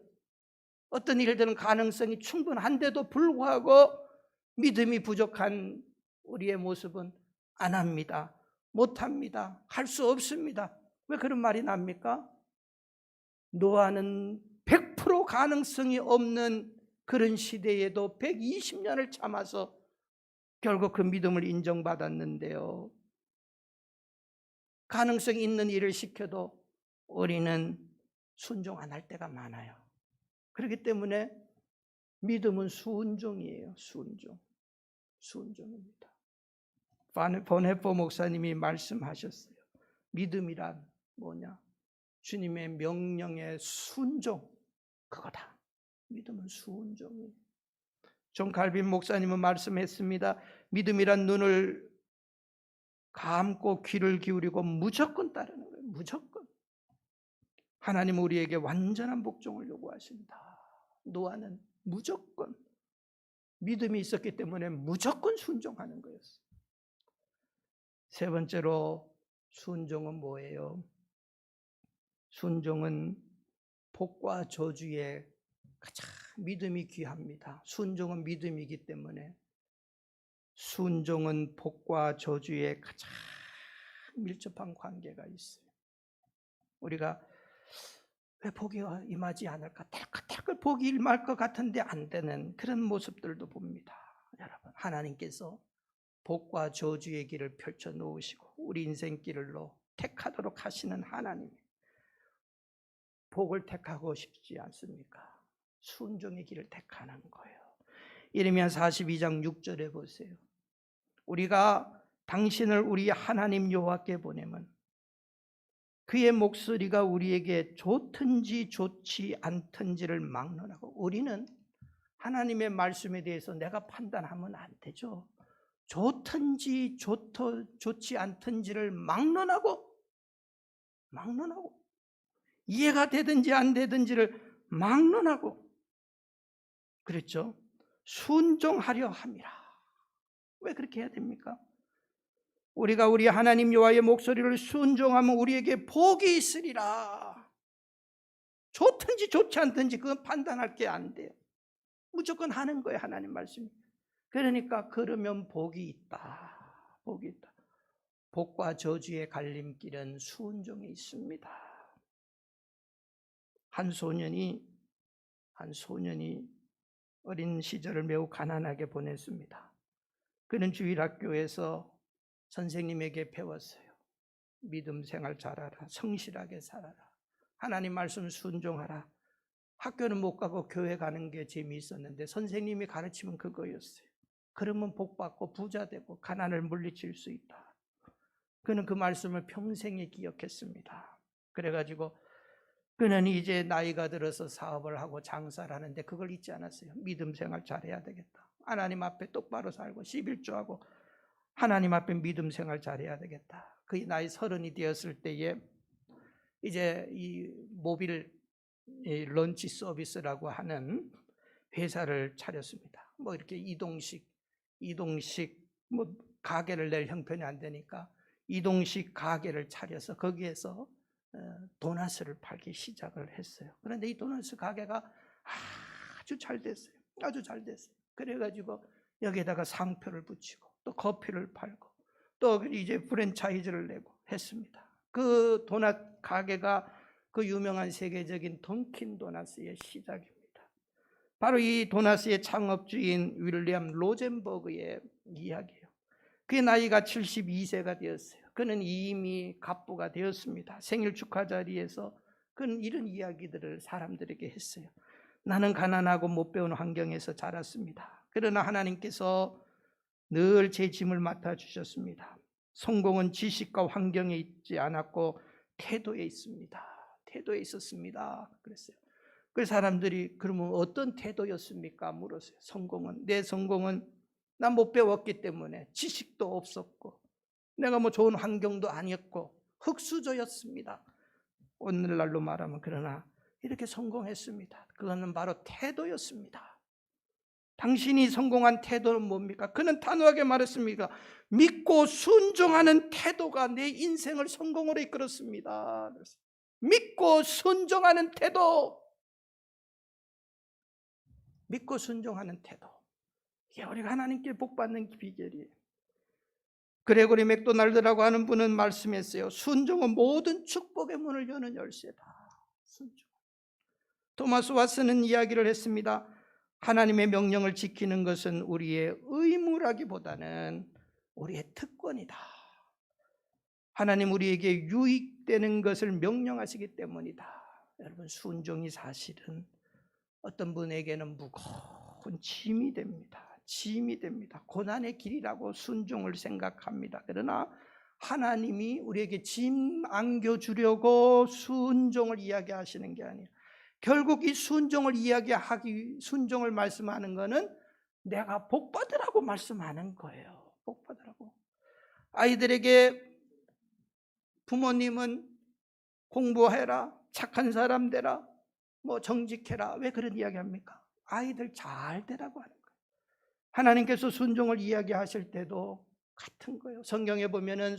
가능성이 충분한데도 불구하고 믿음이 부족한 우리의 모습은 안 합니다. 못합니다. 할 수 없습니다. 왜 그런 말이 납니까? 노아는 100% 가능성이 없는 그런 시대에도 120년을 참아서 결국 그 믿음을 인정받았는데요. 가능성이 있는 일을 시켜도 우리는 순종 안 할 때가 많아요. 그렇기 때문에 믿음은 순종이에요. 순종입니다. 보네포 목사님이 말씀하셨어요. 믿음이란 뭐냐? 주님의 명령의 순종, 그거다. 믿음은 순종이에요. 존 칼빈 목사님은 말씀했습니다. 믿음이란 눈을 감고 귀를 기울이고 무조건 따르는 거예요. 무조건. 하나님은 우리에게 완전한 복종을 요구하신다. 노아는 무조건 믿음이 있었기 때문에 무조건 순종하는 거였어요. 세 번째로 순종은 뭐예요? 순종은 복과 저주에 가장 믿음이 귀합니다. 순종은 믿음이기 때문에 순종은 복과 저주에 가장 밀접한 관계가 있어요. 우리가 왜 복이 임하지 않을까? 텔끌텔끌 복이 임할 것 같은데 안 되는 그런 모습들도 봅니다. 여러분, 하나님께서 복과 저주의 길을 펼쳐 놓으시고 우리 인생길로 택하도록 하시는 하나님, 복을 택하고 싶지 않습니까? 순종의 길을 택하는 거예요. 예레미야 42장 6절에 보세요. 우리가 당신을 우리 하나님 여호와께 보내면 그의 목소리가 우리에게 좋든지 좋지 않든지를 막론하고, 우리는 하나님의 말씀에 대해서 내가 판단하면 안 되죠. 좋든지 좋지 않든지를 막론하고 이해가 되든지 안 되든지를 막론하고 그랬죠. 순종하려 함이라. 왜 그렇게 해야 됩니까? 우리가 우리 하나님 여호와의 목소리를 순종하면 우리에게 복이 있으리라. 좋든지 좋지 않든지 그건 판단할 게 안 돼요. 무조건 하는 거예요, 하나님 말씀이. 그러니까 그러면 복이 있다. 복이 있다. 복과 저주의 갈림길은 순종에 있습니다. 한 소년이 어린 시절을 매우 가난하게 보냈습니다. 그는 주일학교에서 선생님에게 배웠어요. 믿음 생활 잘하라. 성실하게 살아라. 하나님 말씀 순종하라. 학교는 못 가고 교회 가는 게 재미있었는데 선생님이 가르치면 그거였어요. 그러면 복 받고 부자 되고 가난을 물리칠 수 있다. 그는 그 말씀을 평생에 기억했습니다. 그래가지고 그는 이제 나이가 들어서 사업을 하고 장사를 하는데 그걸 잊지 않았어요. 믿음 생활 잘해야 되겠다. 하나님 앞에 똑바로 살고 11조하고 하나님 앞에 믿음 생활 잘해야 되겠다. 그 나이 30이 되었을 때에 이제 이 모빌 런치 서비스라고 하는 회사를 차렸습니다. 뭐 이렇게 이동식 뭐 가게를 낼 형편이 안 되니까 이동식 가게를 차려서 거기에서 도넛을 팔기 시작을 했어요. 그런데 이 도넛 가게가 아주 잘 됐어요. 아주 잘 됐어요. 그래가지고 여기에다가 상표를 붙이고 또 커피를 팔고 또 이제 프랜차이즈를 내고 했습니다. 그 도넛 가게가 그 유명한 세계적인 던킨 도넛의 시작입니다. 바로 이 도넛의 창업주인 윌리엄 로젠버그의 이야기예요. 그의 나이가 72세가 되었어요. 그는 이미 갑부가 되었습니다. 생일 축하 자리에서 그는 이런 이야기들을 사람들에게 했어요. 나는 가난하고 못 배운 환경에서 자랐습니다. 그러나 하나님께서 늘 제 짐을 맡아주셨습니다. 성공은 지식과 환경에 있지 않았고 태도에 있습니다. 태도에 있었습니다. 그랬어요. 그 사람들이 그러면 어떤 태도였습니까? 물었어요. 내 성공은 난 못 배웠기 때문에 지식도 없었고 내가 뭐 좋은 환경도 아니었고 흙수저였습니다. 오늘날로 말하면 그러나 이렇게 성공했습니다. 그거는 바로 태도였습니다. 당신이 성공한 태도는 뭡니까? 그는 단호하게 말했습니다. 믿고 순종하는 태도가 내 인생을 성공으로 이끌었습니다. 믿고 순종하는 태도. 믿고 순종하는 태도. 이게 우리가 하나님께 복받는 비결이에요. 그레고리 맥도날드라고 하는 분은 말씀했어요. 순종은 모든 축복의 문을 여는 열쇠다. 순종. 토마스 왓슨은 이야기를 했습니다. 하나님의 명령을 지키는 것은 우리의 의무라기보다는 우리의 특권이다. 하나님 우리에게 유익되는 것을 명령하시기 때문이다. 여러분, 순종이 사실은 어떤 분에게는 무거운 짐이 됩니다. 짐이 됩니다. 고난의 길이라고 순종을 생각합니다. 그러나 하나님이 우리에게 짐 안겨주려고 순종을 이야기하시는 게 아니에요. 결국 이 순종을 순종을 말씀하는 것은 내가 복 받으라고 말씀하는 거예요. 복 받으라고. 아이들에게 부모님은 공부해라, 착한 사람 되라, 뭐 정직해라. 왜 그런 이야기 합니까? 아이들 잘 되라고 하는 거예요. 하나님께서 순종을 이야기하실 때도 같은 거예요. 성경에 보면은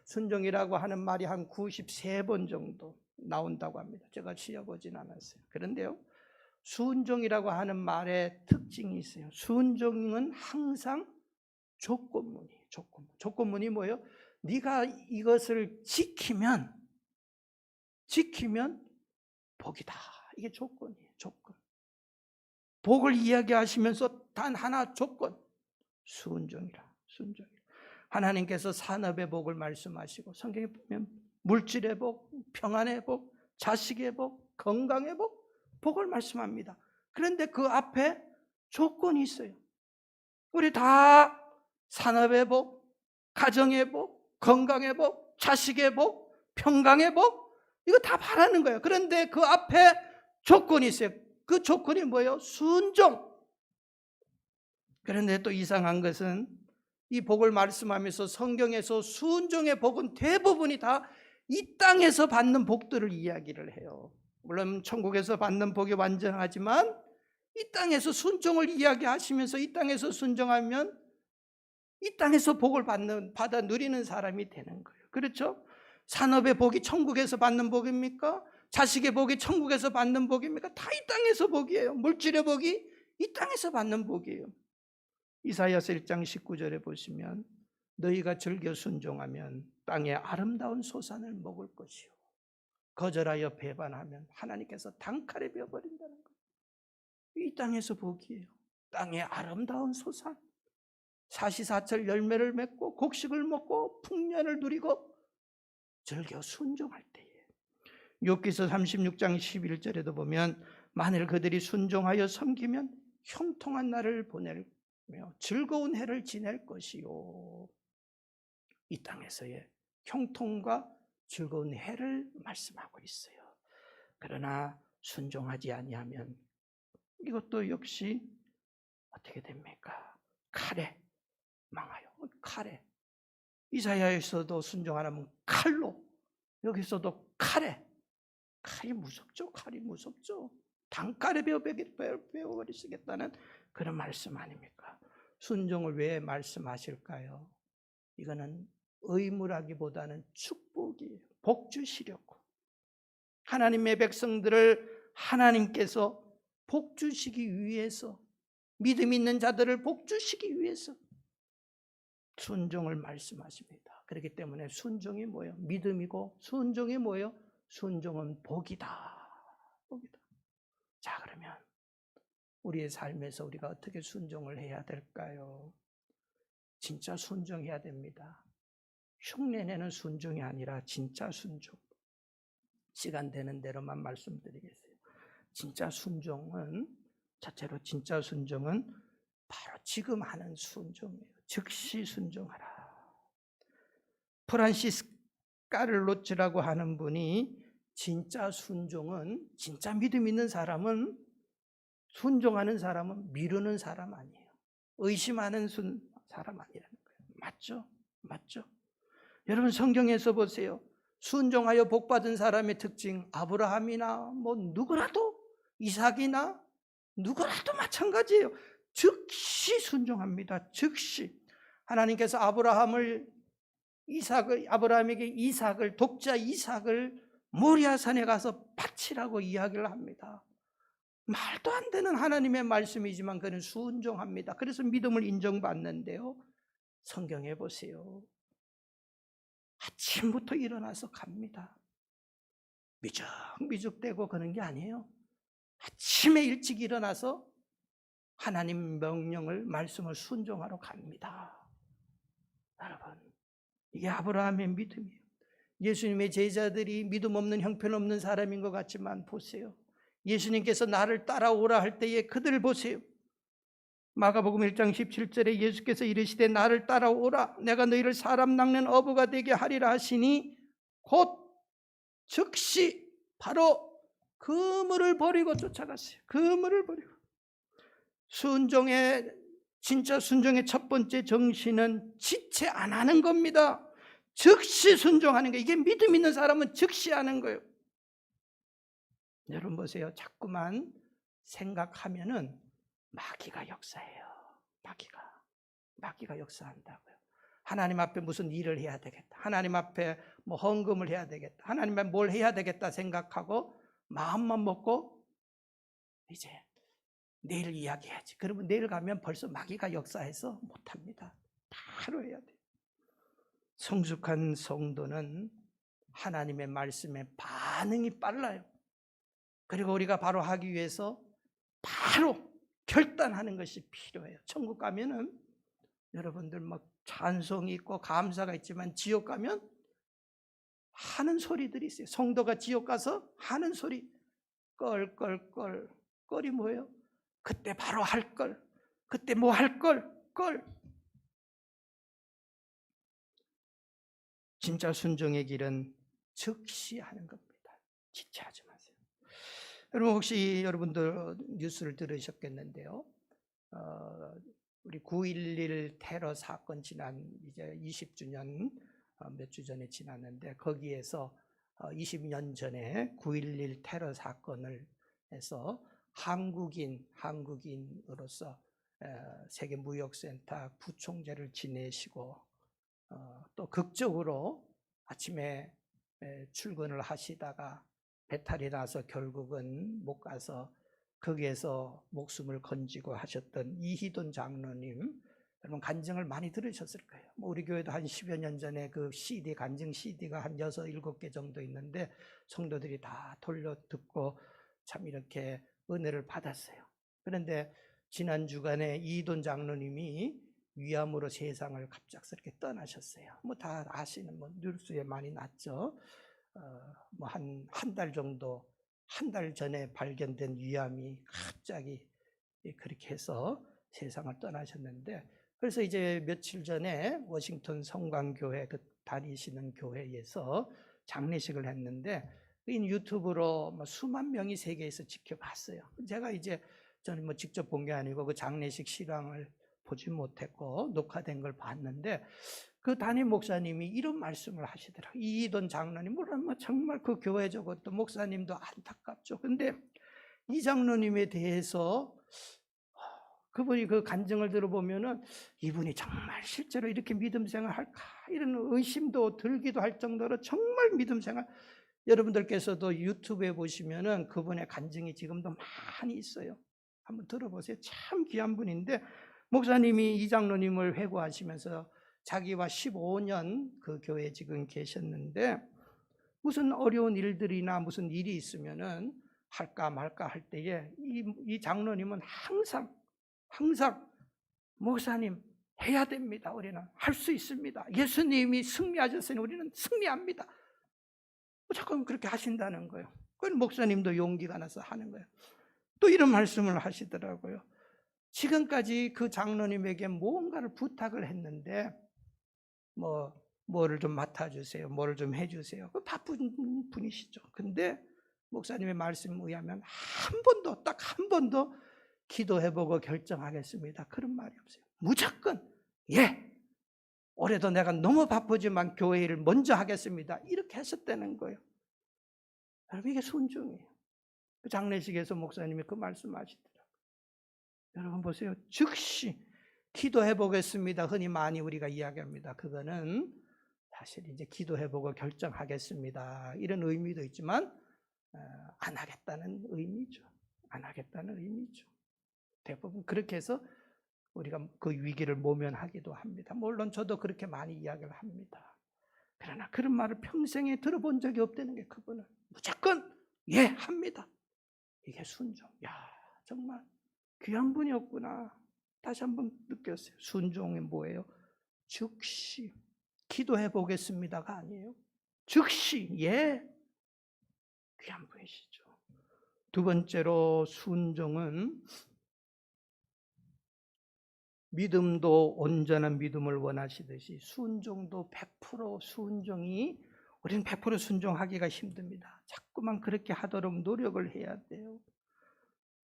순종이라고 하는 말이 한 93번 정도 나온다고 합니다. 제가 지어보진 않았어요. 그런데요, 순종이라고 하는 말의 특징이 있어요. 순종은 항상 조건문이에요. 조건문이 뭐예요? 네가 이것을 지키면 복이다. 이게 조건이에요. 조건. 복을 이야기하시면서 단 하나 조건, 순종이라. 하나님께서 산업의 복을 말씀하시고 성경에 보면 물질의 복, 평안의 복, 자식의 복, 건강의 복을 말씀합니다. 그런데 그 앞에 조건이 있어요. 우리 다 산업의 복, 가정의 복, 건강의 복, 자식의 복, 평강의 복, 이거 다 바라는 거예요. 그런데 그 앞에 조건이 있어요. 그 조건이 뭐예요? 순종. 그런데 또 이상한 것은 이 복을 말씀하면서 성경에서 순종의 복은 대부분이 다 이 땅에서 받는 복들을 이야기를 해요. 물론 천국에서 받는 복이 완전하지만 이 땅에서 순종을 이야기하시면서 이 땅에서 순종하면 이 땅에서 복을 받아 누리는 사람이 되는 거예요. 그렇죠? 산업의 복이 천국에서 받는 복입니까? 자식의 복이 천국에서 받는 복입니까? 다 이 땅에서 복이에요. 물질의 복이 이 땅에서 받는 복이에요. 이사야서 1장 19절에 보시면 너희가 즐겨 순종하면 땅의 아름다운 소산을 먹을 것이요 거절하여 배반하면 하나님께서 단칼에 베어버린다는 거예요. 이 땅에서 복이에요. 땅의 아름다운 소산, 사시사철 열매를 맺고 곡식을 먹고 풍년을 누리고 즐겨 순종할 때에 욥기서 36장 11절에도 보면 만일 그들이 순종하여 섬기면 형통한 날을 보내며 즐거운 해를 지낼 것이요. 이 땅에서의 형통과 즐거운 해를 말씀하고 있어요. 그러나 순종하지 아니하면 이것도 역시 어떻게 됩니까? 칼에 망하여. 칼에. 이사야에서도 순종 안 하면 칼로, 여기서도 칼에. 칼이 무섭죠. 칼이 무섭죠. 단칼에 베어버리시겠다는 그런 말씀 아닙니까? 순종을 왜 말씀하실까요? 이거는 의무라기보다는 축복이에요. 복 주시려고. 하나님의 백성들을 하나님께서 복 주시기 위해서, 믿음 있는 자들을 복 주시기 위해서 순종을 말씀하십니다. 그렇기 때문에 순종이 뭐예요? 믿음이고 순종이 뭐예요? 순종은 복이다. 복이다. 자, 그러면 우리의 삶에서 우리가 어떻게 순종을 해야 될까요? 진짜 순종해야 됩니다. 흉내내는 순종이 아니라 진짜 순종. 시간 되는 대로만 말씀드리겠어요. 진짜 순종은 바로 지금 하는 순종이에요. 즉시 순종하라. 프란시스 까를로츠라고 하는 분이 진짜 믿음 있는 사람은, 순종하는 사람은 미루는 사람 아니에요. 의심하는 사람 아니라는 거예요. 맞죠? 여러분 성경에서 보세요. 순종하여 복받은 사람의 특징, 아브라함이나 누구라도, 이삭이나 누구라도 마찬가지예요. 즉시 순종합니다. 즉시. 하나님께서 아브라함에게 독자 이삭을 모리아산에 가서 바치라고 이야기를 합니다. 말도 안 되는 하나님의 말씀이지만 그는 순종합니다. 그래서 믿음을 인정받는데요. 성경에 보세요. 아침부터 일어나서 갑니다. 미적미적대고 그런 게 아니에요. 아침에 일찍 일어나서 하나님 말씀을 순종하러 갑니다. 여러분, 이게 아브라함의 믿음이에요. 예수님의 제자들이 믿음 없는 형편없는 사람인 것 같지만 보세요. 예수님께서 나를 따라오라 할 때에 그들을 보세요. 마가복음 1장 17절에 예수께서 이르시되 나를 따라오라 내가 너희를 사람 낚는 어부가 되게 하리라 하시니 곧 즉시 바로 그물을 버리고 쫓아갔어요. 그물을 버리고. 진짜 순종의 첫 번째 정신은 지체 안 하는 겁니다. 즉시 순종하는 거예요. 이게 믿음 있는 사람은 즉시 하는 거예요. 여러분 보세요. 자꾸만 생각하면은 마귀가 역사해요. 마귀가 역사한다고요. 하나님 앞에 무슨 일을 해야 되겠다. 하나님 앞에 뭐 헌금을 해야 되겠다. 하나님 앞에 뭘 해야 되겠다 생각하고 마음만 먹고 이제 내일 이야기해야지. 그러면 내일 가면 벌써 마귀가 역사해서 못합니다. 바로 해야 돼요. 성숙한 성도는 하나님의 말씀에 반응이 빨라요. 그리고 우리가 바로 하기 위해서 바로 결단하는 것이 필요해요. 천국 가면은 여러분들 막 찬송이 있고 감사가 있지만 지옥 가면 하는 소리들이 있어요. 성도가 지옥 가서 하는 소리 껄껄껄. 껄이 뭐예요? 그때 바로 할 걸. 그때 뭐 할 걸. 걸. 진짜 순종의 길은 즉시 하는 겁니다. 지체하지 마세요. 여러분 혹시 여러분들 뉴스를 들으셨겠는데요. 우리 9.11 테러 사건 지난 이제 20주년 몇 주 전에 지났는데 거기에서 20년 전에 9.11 테러 사건을 해서 한국인으로서 세계무역센터 부총재를 지내시고 또 극적으로 아침에 출근을 하시다가 배탈이 나서 결국은 못 가서 거기에서 목숨을 건지고 하셨던 이희돈 장로님, 여러분 간증을 많이 들으셨을 거예요. 우리 교회도 한 10여 년 전에 그 CD, 간증 CD가 한 6, 7개 정도 있는데 성도들이 다 돌려 듣고 참 이렇게 은혜를 받았어요. 그런데 지난 주간에 이희돈 장로님이 위암으로 세상을 갑작스럽게 떠나셨어요. 다 아시는 뉴스에 많이 났죠. 한 달 정도, 한 달 전에 발견된 위암이 갑자기 그렇게 해서 세상을 떠나셨는데, 그래서 이제 며칠 전에 워싱턴 성광교회 다니시는 교회에서 장례식을 했는데 유튜브로 수만 명이 세계에서 지켜봤어요. 제가 이제 저는 직접 본 게 아니고 그 장례식 실황을 보지 못했고 녹화된 걸 봤는데 그 담임 목사님이 이런 말씀을 하시더라고요. 이희돈 장로님, 물론 정말 그 교회적으로 또 목사님도 안타깝죠. 근데 이 장로님에 대해서 그분이 그 간증을 들어보면은 이분이 정말 실제로 이렇게 믿음 생활 할까? 이런 의심도 들기도 할 정도로 정말 믿음 생활. 여러분들께서도 유튜브에 보시면은 그분의 간증이 지금도 많이 있어요. 한번 들어보세요. 참 귀한 분인데 목사님이 이 장로님을 회고하시면서 자기와 15년 그 교회에 지금 계셨는데 무슨 어려운 일들이나 무슨 일이 있으면은 할까 말까 할 때에 이 장로님은 항상 목사님 해야 됩니다. 우리는 할 수 있습니다. 예수님이 승리하셨으니 우리는 승리합니다. 자꾸 그렇게 하신다는 거예요. 그건 목사님도 용기가 나서 하는 거예요. 또 이런 말씀을 하시더라고요. 지금까지 그 장로님에게 뭔가를 부탁을 했는데 뭐를 좀 맡아주세요. 뭐를 좀 해주세요. 바쁜 분이시죠. 근데 목사님의 말씀에 의하면 딱 한 번도 기도해보고 결정하겠습니다. 그런 말이 없어요. 무조건 올해도 내가 너무 바쁘지만 교회 일을 먼저 하겠습니다. 이렇게 했었다는 거예요. 여러분 이게 순종이에요. 그 장례식에서 목사님이 그 말씀하시더라고요. 여러분 보세요. 즉시 기도해보겠습니다. 흔히 많이 우리가 이야기합니다. 그거는 사실 이제 기도해보고 결정하겠습니다. 이런 의미도 있지만 안 하겠다는 의미죠. 안 하겠다는 의미죠. 대부분 그렇게 해서 우리가 그 위기를 모면하기도 합니다. 물론 저도 그렇게 많이 이야기를 합니다. 그러나 그런 말을 평생에 들어본 적이 없다는 게 그분은 무조건 합니다. 이게 순종. 정말 귀한 분이었구나. 다시 한번 느꼈어요. 순종이 뭐예요? 즉시 기도해 보겠습니다가 아니에요. 즉시 귀한 분이시죠. 두 번째로 순종은 믿음도 온전한 믿음을 원하시듯이 순종도 100% 순종이 우리는 100% 순종하기가 힘듭니다. 자꾸만 그렇게 하도록 노력을 해야 돼요.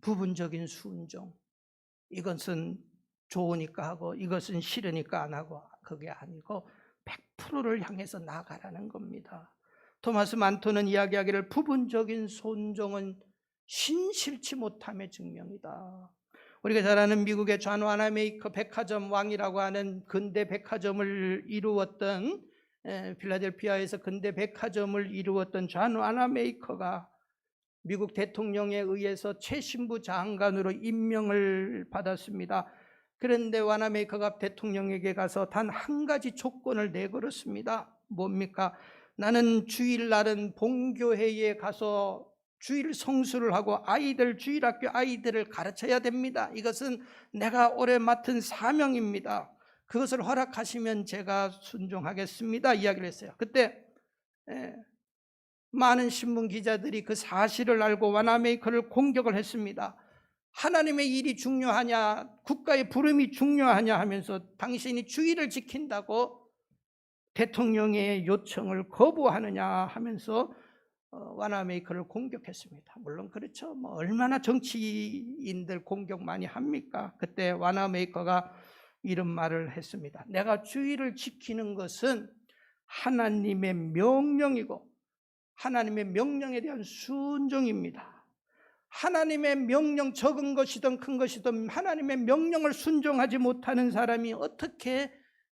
부분적인 순종. 이것은 좋으니까 하고 이것은 싫으니까 안 하고 그게 아니고 100%를 향해서 나아가라는 겁니다. 토마스 만토는 이야기하기를 부분적인 순종은 신실치 못함의 증명이다. 우리가 잘 아는 미국의 존 와나메이커 백화점 왕이라고 하는 근대 백화점을 이루었던, 필라델피아에서 근대 백화점을 이루었던 존 와나메이커가 미국 대통령에 의해서 최신부 장관으로 임명을 받았습니다. 그런데 와나메이커가 대통령에게 가서 단 한 가지 조건을 내걸었습니다. 뭡니까? 나는 주일날은 본교회에 가서 주일 성수를 하고 주일학교 아이들을 가르쳐야 됩니다. 이것은 내가 올해 맡은 사명입니다. 그것을 허락하시면 제가 순종하겠습니다. 이야기를 했어요. 그때 많은 신문 기자들이 그 사실을 알고 와나메이커를 공격을 했습니다. 하나님의 일이 중요하냐, 국가의 부름이 중요하냐 하면서 당신이 주의를 지킨다고 대통령의 요청을 거부하느냐 하면서 와나메이커를 공격했습니다. 물론 그렇죠. 얼마나 정치인들 공격 많이 합니까? 그때 와나메이커가 이런 말을 했습니다. 내가 주의를 지키는 것은 하나님의 명령이고 하나님의 명령에 대한 순종입니다. 하나님의 명령, 적은 것이든 큰 것이든 하나님의 명령을 순종하지 못하는 사람이 어떻게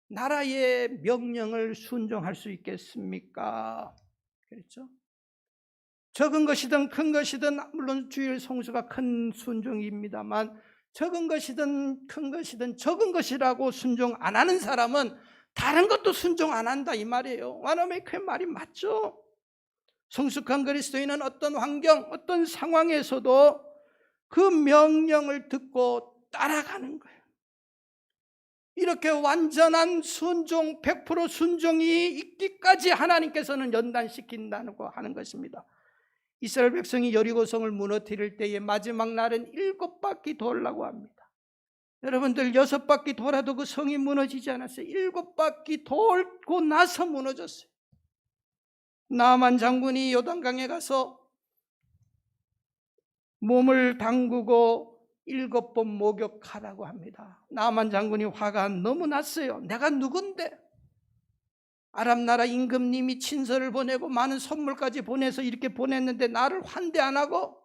나라의 명령을 순종할 수 있겠습니까? 그렇죠? 적은 것이든 큰 것이든, 물론 주일 성수가 큰 순종입니다만, 적은 것이든 큰 것이든 적은 것이라고 순종 안 하는 사람은 다른 것도 순종 안 한다 이 말이에요. 와나메이커의 말이 맞죠? 성숙한 그리스도인은 어떤 환경, 어떤 상황에서도 그 명령을 듣고 따라가는 거예요. 이렇게 완전한 순종, 100% 순종이 있기까지 하나님께서는 연단시킨다고 하는 것입니다. 이스라엘 백성이 여리고성을 무너뜨릴 때의 마지막 날은 7바퀴 돌라고 합니다. 여러분들 6바퀴 돌아도 그 성이 무너지지 않았어요. 7바퀴 돌고 나서 무너졌어요. 나만 장군이 요단강에 가서 몸을 담그고 7번 목욕하라고 합니다. 나만 장군이 화가 너무 났어요. 내가 누군데? 아람 나라 임금님이 친서를 보내고 많은 선물까지 보내서 이렇게 보냈는데 나를 환대 안 하고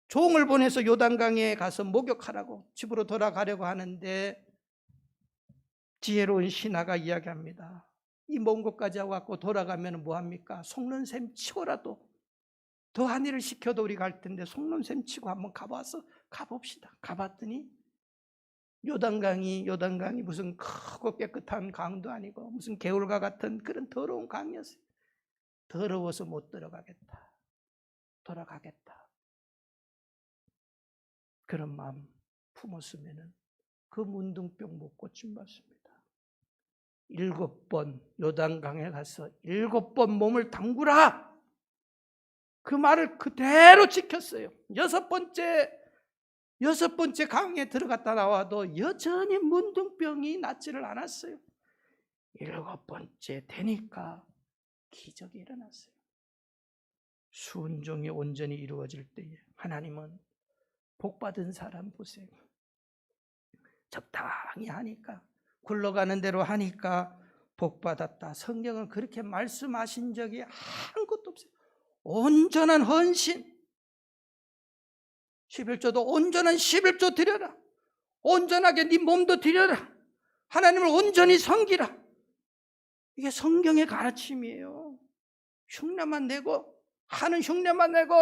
종을 보내서 요단강에 가서 목욕하라고 집으로 돌아가려고 하는데 지혜로운 신하가 이야기합니다. 이 먼 곳까지 와서 돌아가면 뭐합니까? 속는 셈 치고라도 더 한 일을 시켜도 우리 갈 텐데 속는 셈 치고 한번 가봅시다. 가봤더니 요단강이 무슨 크고 깨끗한 강도 아니고 무슨 개울과 같은 그런 더러운 강이었어요. 더러워서 못 들어가겠다. 돌아가겠다. 그런 마음 품었으면 그 문둥병 못 고침받습니다. 7번 요단강에 가서 7번 몸을 담그라. 그 말을 그대로 지켰어요. 여섯 번째 강에 들어갔다 나와도 여전히 문둥병이 낫지를 않았어요. 7번째 되니까 기적이 일어났어요. 순종이 온전히 이루어질 때에 하나님은 복받은 사람 보세요. 적당히 하니까, 굴러가는 대로 하니까 복받았다. 성경은 그렇게 말씀하신 적이 한 것도 없어요. 온전한 헌신, 11조도 온전한 11조 드려라. 온전하게 네 몸도 드려라. 하나님을 온전히 섬기라. 이게 성경의 가르침이에요. 흉내만 내고, 하는 흉내만 내고,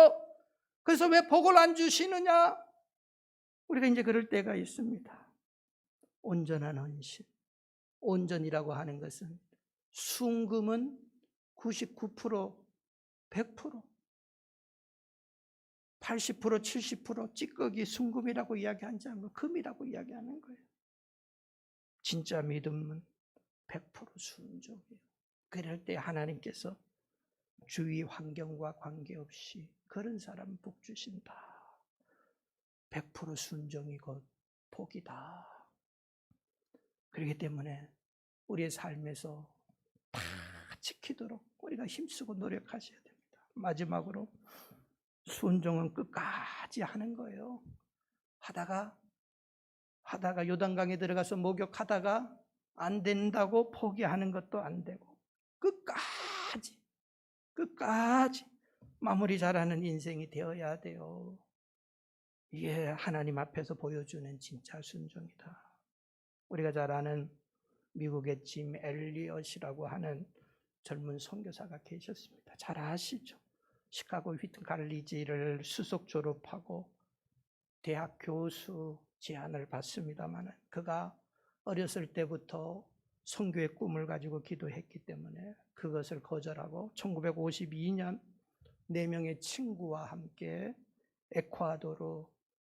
그래서 왜 복을 안 주시느냐? 우리가 이제 그럴 때가 있습니다. 온전한 헌신. 온전이라고 하는 것은 순금은 99%, 100%, 80%, 70% 찌꺼기 순금이라고 이야기하지 않고 금이라고 이야기하는 거예요. 진짜 믿음은 100% 순종이에요. 그럴 때 하나님께서 주위 환경과 관계없이 그런 사람 복 주신다. 100% 순종이 곧 복이다. 그렇기 때문에 우리의 삶에서 다 지키도록 우리가 힘쓰고 노력하셔야 됩니다. 마지막으로 순종은 끝까지 하는 거예요. 하다가 요단강에 들어가서 목욕하다가 안 된다고 포기하는 것도 안 되고 끝까지 마무리 잘하는 인생이 되어야 돼요. 이게 하나님 앞에서 보여주는 진짜 순종이다. 우리가 잘 아는 미국의 짐 엘리엇이라고 하는 젊은 선교사가 계셨습니다. 잘 아시죠? 시카고 휘튼 갈리지를 수석 졸업하고 대학 교수 제안을 받습니다만 그가 어렸을 때부터 선교의 꿈을 가지고 기도했기 때문에 그것을 거절하고 1952년 4명의 친구와 함께 에콰도르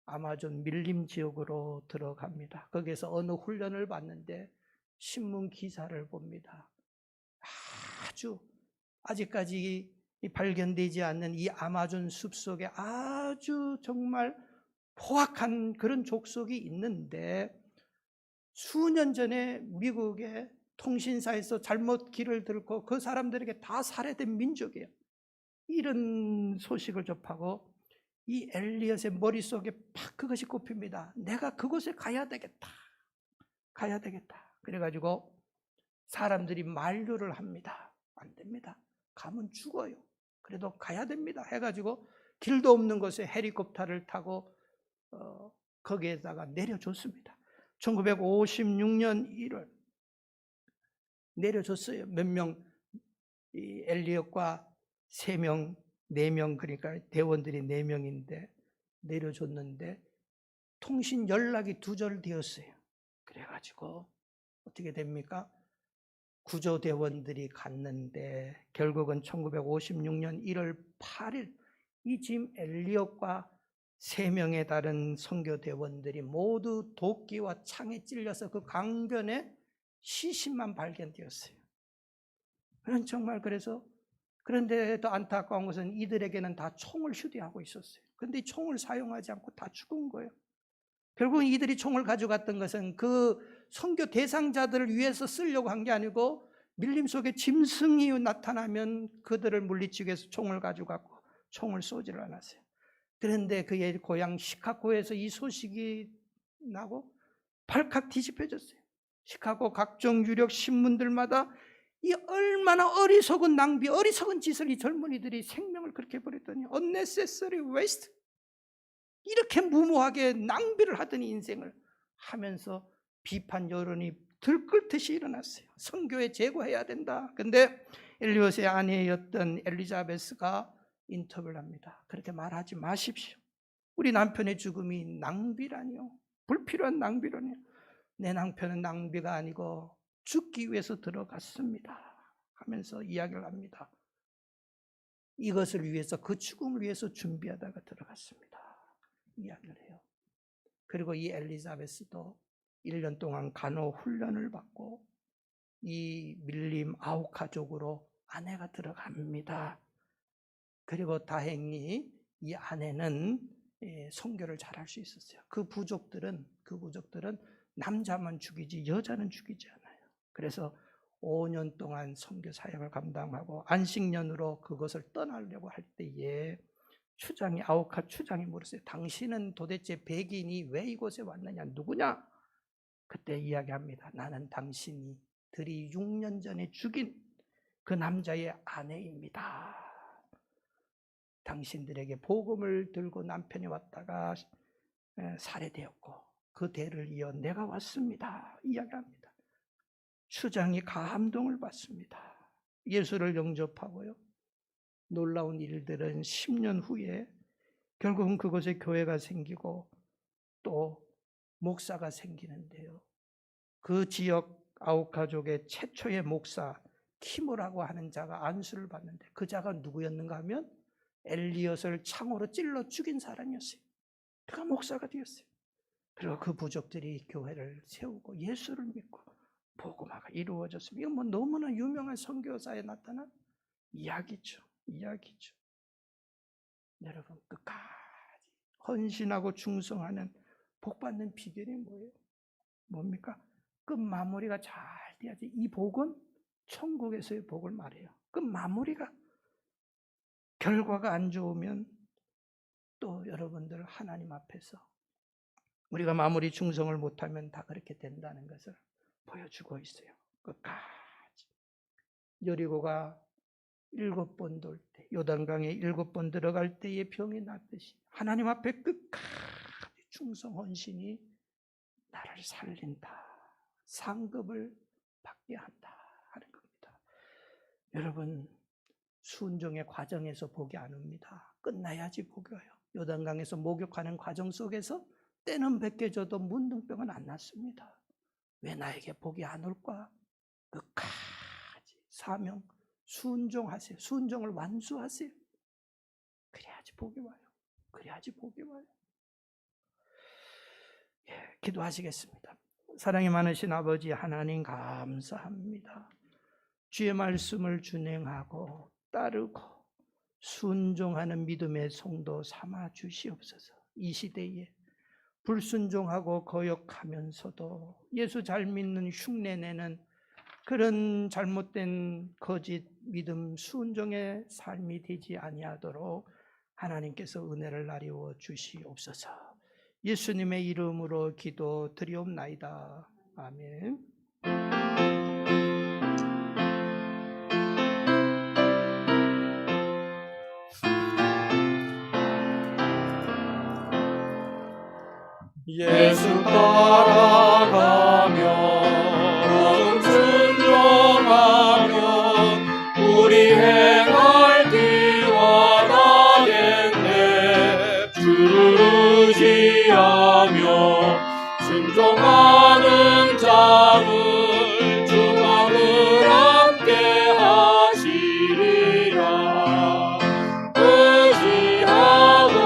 아마존 밀림 지역으로 들어갑니다. 거기에서 어느 훈련을 받는데 신문 기사를 봅니다. 아주 아직까지 발견되지 않는 이 아마존 숲속에 아주 정말 포악한 그런 족속이 있는데 수년 전에 미국의 통신사에서 잘못 길을 들고 그 사람들에게 다 살해된 민족이에요. 이런 소식을 접하고 이 엘리엇의 머릿속에 팍 그것이 꼽힙니다. 내가 그곳에 가야 되겠다. 가야 되겠다. 그래가지고 사람들이 만류를 합니다. 안 됩니다. 가면 죽어요. 그래도 가야 됩니다. 해가지고 길도 없는 곳에 헬리콥터를 타고 거기에다가 내려줬습니다. 1956년 1월 내려줬어요. 몇 명, 이 엘리엇과 3명, 4명, 그러니까 대원들이 4명인데 내려줬는데 통신 연락이 두절되었어요. 그래가지고 어떻게 됩니까? 구조대원들이 갔는데 결국은 1956년 1월 8일 이 짐 엘리엇과 3명의 다른 선교대원들이 모두 도끼와 창에 찔려서 그 강변에 시신만 발견되었어요. 그런 정말 그래서 그런데 더 안타까운 것은 이들에게는 다 총을 휴대하고 있었어요. 그런데 이 총을 사용하지 않고 다 죽은 거예요. 결국 이들이 총을 가져갔던 것은 그 선교 대상자들을 위해서 쓰려고 한 게 아니고 밀림 속에 짐승이 나타나면 그들을 물리치기 위해서 총을 가져갔고 총을 쏘지를 않았어요. 그런데 그의 고향 시카고에서 이 소식이 나고 발칵 뒤집혀졌어요. 시카고 각종 유력 신문들마다 이 얼마나 어리석은 낭비, 어리석은 짓을 이 젊은이들이 생명을 그렇게 버렸더니 unnecessary waste, 이렇게 무모하게 낭비를 하더니 인생을 하면서 비판 여론이 들끓듯이 일어났어요. 선교에 제거해야 된다. 근데 엘리엇의 아내였던 엘리자베스가 인터뷰를 합니다. 그렇게 말하지 마십시오. 우리 남편의 죽음이 낭비라니요. 불필요한 낭비라니요. 내 남편은 낭비가 아니고 죽기 위해서 들어갔습니다. 하면서 이야기를 합니다. 이것을 위해서, 그 죽음을 위해서 준비하다가 들어갔습니다. 이야기를 해요. 그리고 이 엘리자베스도 1년 동안 간호 훈련을 받고 이 밀림 아우카족으로 아내가 들어갑니다. 그리고 다행히 이 아내는 선교를 잘할 수 있었어요. 그 부족들은 남자만 죽이지 여자는 죽이지 않아요. 그래서 5년 동안 선교 사역을 감당하고 안식년으로 그것을 떠나려고 할 때에 아우카 추장이 물었어요. 당신은 도대체 백인이 왜 이곳에 왔느냐? 누구냐? 그때 이야기합니다. 나는 당신이 들이 6년 전에 죽인 그 남자의 아내입니다. 당신들에게 복음을 들고 남편이 왔다가 살해되었고 그 대를 이어 내가 왔습니다. 이야기합니다. 추장이 감동을 받습니다. 예수를 영접하고요. 놀라운 일들은 10년 후에 결국은 그곳에 교회가 생기고 또 목사가 생기는데요. 그 지역 아우카족의 최초의 목사 키모라고 하는 자가 안수를 받는데 그 자가 누구였는가 하면 엘리엇을 창으로 찔러 죽인 사람이었어요. 그가 목사가 되었어요. 그리고 그 부족들이 교회를 세우고 예수를 믿고 복음화가 이루어졌습니다. 이건 너무나 유명한 선교사에 나타난 이야기죠. 여러분, 끝까지 헌신하고 충성하는 복받는 비결이 뭐예요? 뭡니까? 끝마무리가 잘 돼야지. 이 복은 천국에서의 복을 말해요. 끝마무리가, 결과가 안 좋으면 또 여러분들 하나님 앞에서 우리가 마무리 충성을 못하면 다 그렇게 된다는 것을 보여주고 있어요. 끝까지. 여리고가 7번 돌 때, 요단강에 7번 들어갈 때의 병이 낫듯이 하나님 앞에 끝까지 충성 헌신이 나를 살린다, 상급을 받게 한다 하는 겁니다. 여러분, 순종의 과정에서 복이 안 옵니다. 끝나야지 복이 와요. 요단강에서 목욕하는 과정 속에서 때는 벗겨져도 문둥병은 안 났습니다. 왜 나에게 복이 안 올까? 끝까지 사명 순종하세요. 순종을 완수하세요. 그래야지 복이 와요. 그래야지 복이 와요. 기도하시겠습니다. 사랑이 많으신 아버지 하나님, 감사합니다. 주의 말씀을 준행하고 따르고 순종하는 믿음의 성도 삼아 주시옵소서. 이 시대에 불순종하고 거역하면서도 예수 잘 믿는 흉내내는 그런 잘못된 거짓 믿음 순종의 삶이 되지 아니하도록 하나님께서 은혜를 나리워 주시옵소서. 예수님의 이름으로 기도드리옵나이다. 아멘. 예수 따라가며 순종하면 우리 행할 길과 나겠네. 주를 의지하며 순종하는 자를 주님을 함께 하시리라. 의지하고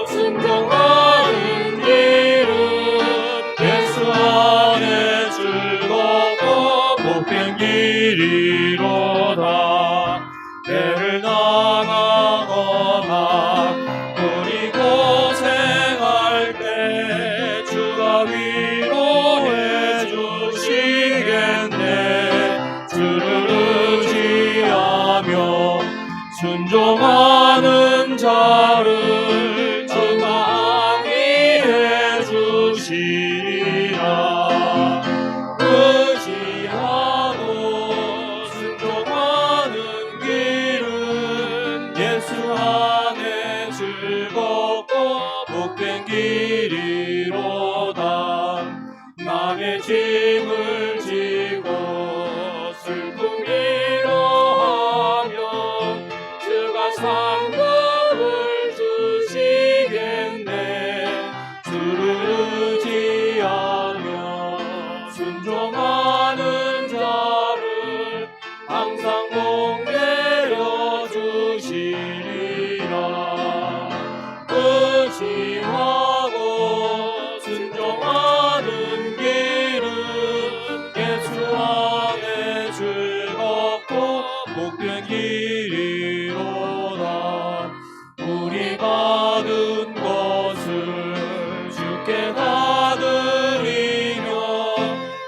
순종하는 길은 예수 안에 즐겁고 복된 길이로다. 배를 당하거나 우리 고생할 때 주가 위로해 주시겠네. 주를 의지하며 순종하는 자를 주가 안위해 주시리라. 의지하고 순종하는 길은 예수 안에 즐겁고 복된 길이로다. 남의 짐을 지고 슬픔 위로하며 주가 상급을 주시겠네. 주를 의지하며 순종하는 자를 항상 복내려 주시리라. 의지하고 순종하는 길은 예수 안에 즐겁고 복된 길이로다. 우리 받은 것을 주께 받으리며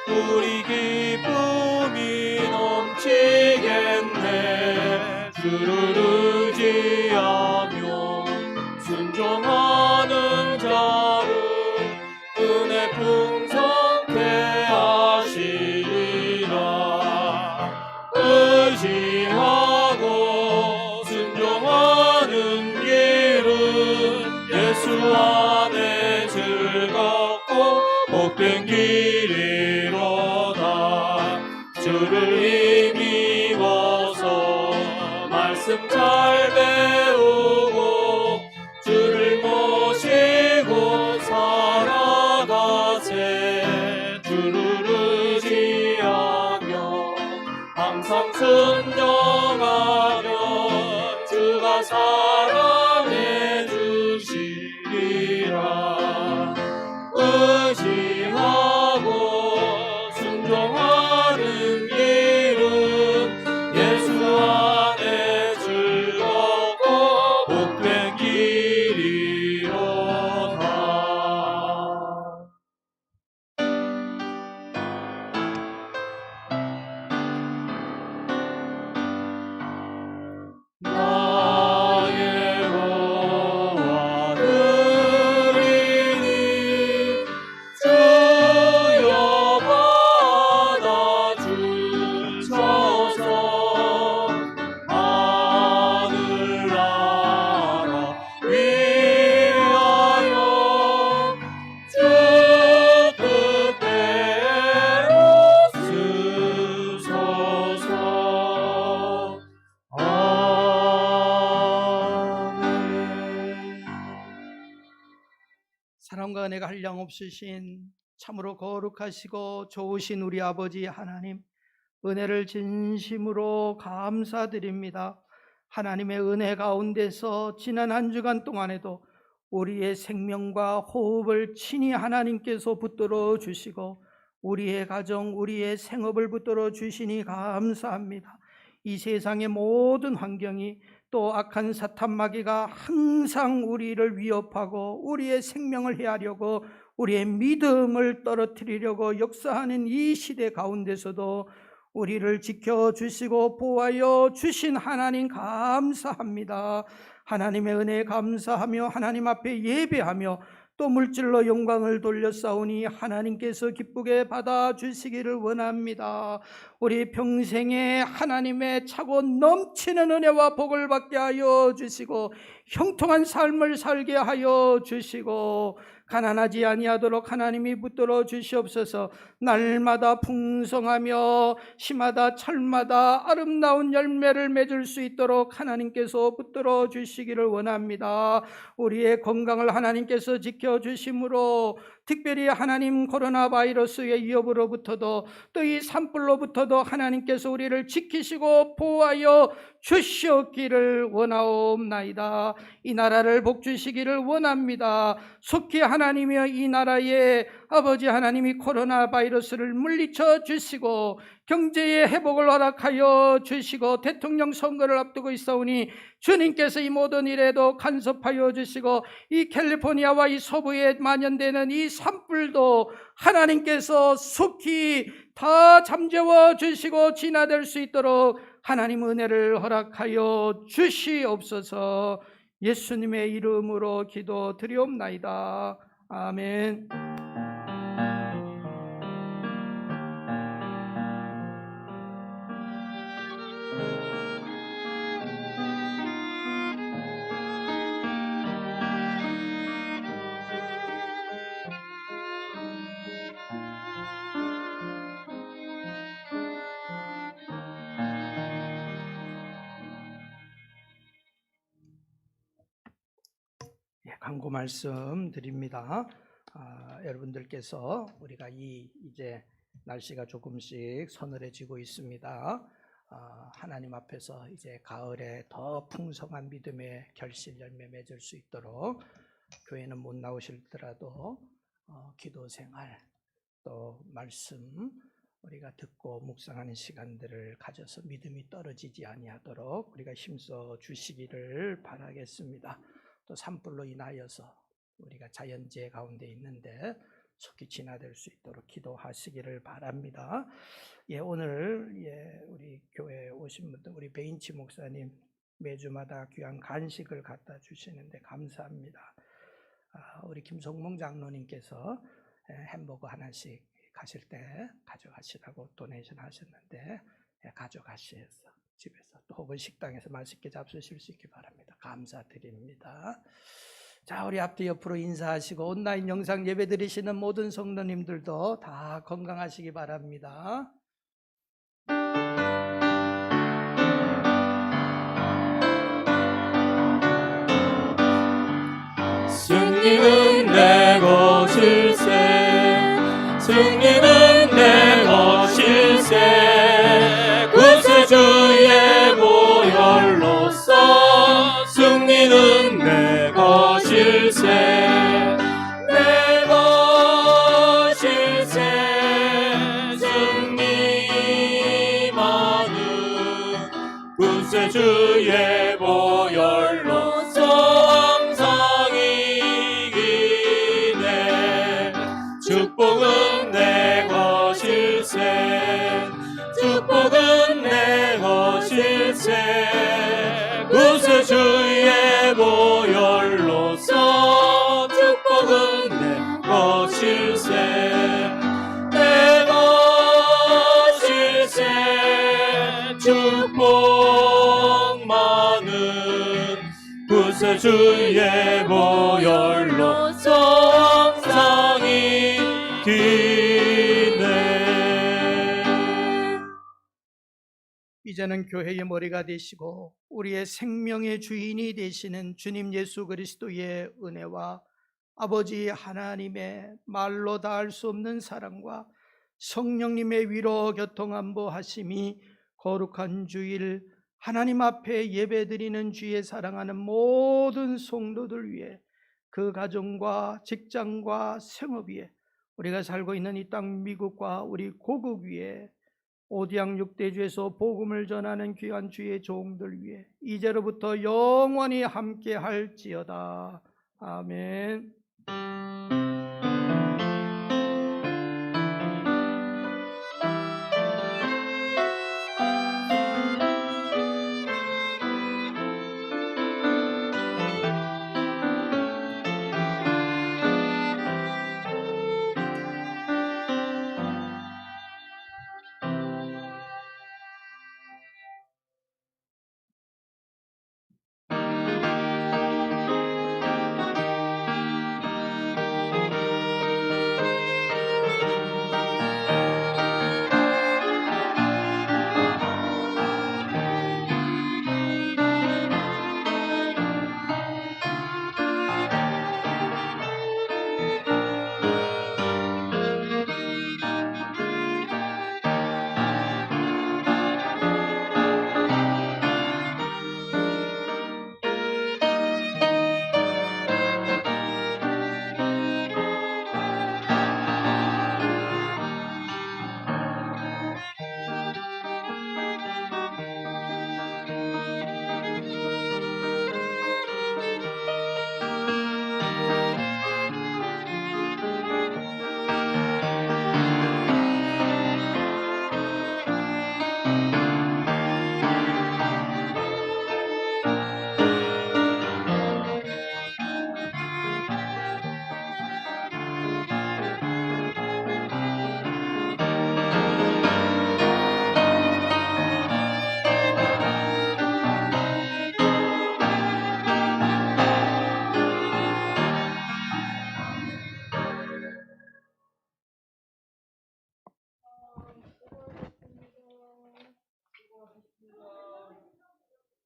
우리 기쁨이 넘치겠네. 주를 의지하며 순종하는 자를 은혜 풍성케 하시리라. 의지하고 순종하는 길은 예수 안에 즐겁고 복된 길이로다. 주를 힘입어서 말씀 잘 배우고 주를 모시고 살아가세. 주를 의지하며 항상 순종하면 주가 사랑해 주시리라. 의지하고 순종하는 길은 예수 안에 즐겁고 복된 길이로다. 나의 사랑과 은혜가 한량없으신 참으로 거룩하시고 좋으신 우리 아버지 하나님, 은혜를 진심으로 감사드립니다. 하나님의 은혜 가운데서 지난 한 주간 동안에도 우리의 생명과 호흡을 친히 하나님께서 붙들어 주시고 우리의 가정, 우리의 생업을 붙들어 주시니 감사합니다. 이 세상의 모든 환경이 또 악한 사탄 마귀가 항상 우리를 위협하고 우리의 생명을 해하려고 우리의 믿음을 떨어뜨리려고 역사하는 이 시대 가운데서도 우리를 지켜주시고 보호하여 주신 하나님 감사합니다. 하나님의 은혜에 감사하며 하나님 앞에 예배하며 또 물질로 영광을 돌려싸우니 하나님께서 기쁘게 받아주시기를 원합니다. 우리 평생에 하나님의 차고 넘치는 은혜와 복을 받게 하여 주시고 형통한 삶을 살게 하여 주시고 가난하지 아니하도록 하나님이 붙들어 주시옵소서. 날마다 풍성하며 시마다 철마다 아름다운 열매를 맺을 수 있도록 하나님께서 붙들어 주시기를 원합니다. 우리의 건강을 하나님께서 지켜주심으로 특별히 하나님 코로나 바이러스의 위협으로부터도 또 이 산불로부터도 하나님께서 우리를 지키시고 보호하여 주시옵기를 원하옵나이다. 이 나라를 복주시기를 원합니다. 속히 하나님이여 이 나라에 아버지 하나님이 코로나 바이러스를 물리쳐 주시고 경제의 회복을 허락하여 주시고 대통령 선거를 앞두고 있사오니 주님께서 이 모든 일에도 간섭하여 주시고 이 캘리포니아와 이 서부에 만연되는 이 산불도 하나님께서 속히 다 잠재워 주시고 진화될 수 있도록 하나님 은혜를 허락하여 주시옵소서. 예수님의 이름으로 기도드리옵나이다. 아멘. 광고 말씀 드립니다. 여러분들께서 우리가 이제 날씨가 조금씩 서늘해지고 있습니다. 하나님 앞에서 이제 가을에 더 풍성한 믿음의 결실 열매 맺을 수 있도록 교회는 못 나오실더라도 기도 생활 또 말씀 우리가 듣고 묵상하는 시간들을 가져서 믿음이 떨어지지 아니하도록 우리가 힘써 주시기를 바라겠습니다. 또 산불로 인하여서 우리가 자연재해 가운데 있는데 속히 진화될 수 있도록 기도하시기를 바랍니다. 오늘 우리 교회에 오신 분들 우리 베인치 목사님 매주마다 귀한 간식을 갖다 주시는데 감사합니다. 우리 김성몽 장로님께서 햄버거 하나씩 가실 때 가져가시라고 도네이션 하셨는데 가져가셔서 집에서 또 혹은 식당에서 맛있게 잡수실 수 있기 바랍니다. 감사드립니다. 자, 우리 앞뒤 옆으로 인사하시고 온라인 영상 예배 드리시는 모든 성도님들도 다 건강하시기 바랍니다. 승리는 내 것일세 승리는 내 것일세 구세주의 보혈로서 승리는 내 것일세 내 것일세 승리만은 구세주의 보혈로서 축복은 내 것일세 축복은 내 것일세 구세주의 보혈로서 축복은 내 것일세 내 것일세 축복만은 구세주의 보혈로서 항상이 이제는 교회의 머리가 되시고 우리의 생명의 주인이 되시는 주님 예수 그리스도의 은혜와 아버지 하나님의 말로 다 할 수 없는 사랑과 성령님의 위로 교통안보하심이 거룩한 주일 하나님 앞에 예배드리는 주에 사랑하는 모든 성도들 위해 그 가정과 직장과 생업 위에 우리가 살고 있는 이 땅 미국과 우리 고국 위에 오디양 6대주에서 복음을 전하는 귀한 주의 종들 위해 이제로부터 영원히 함께 할지어다. 아멘.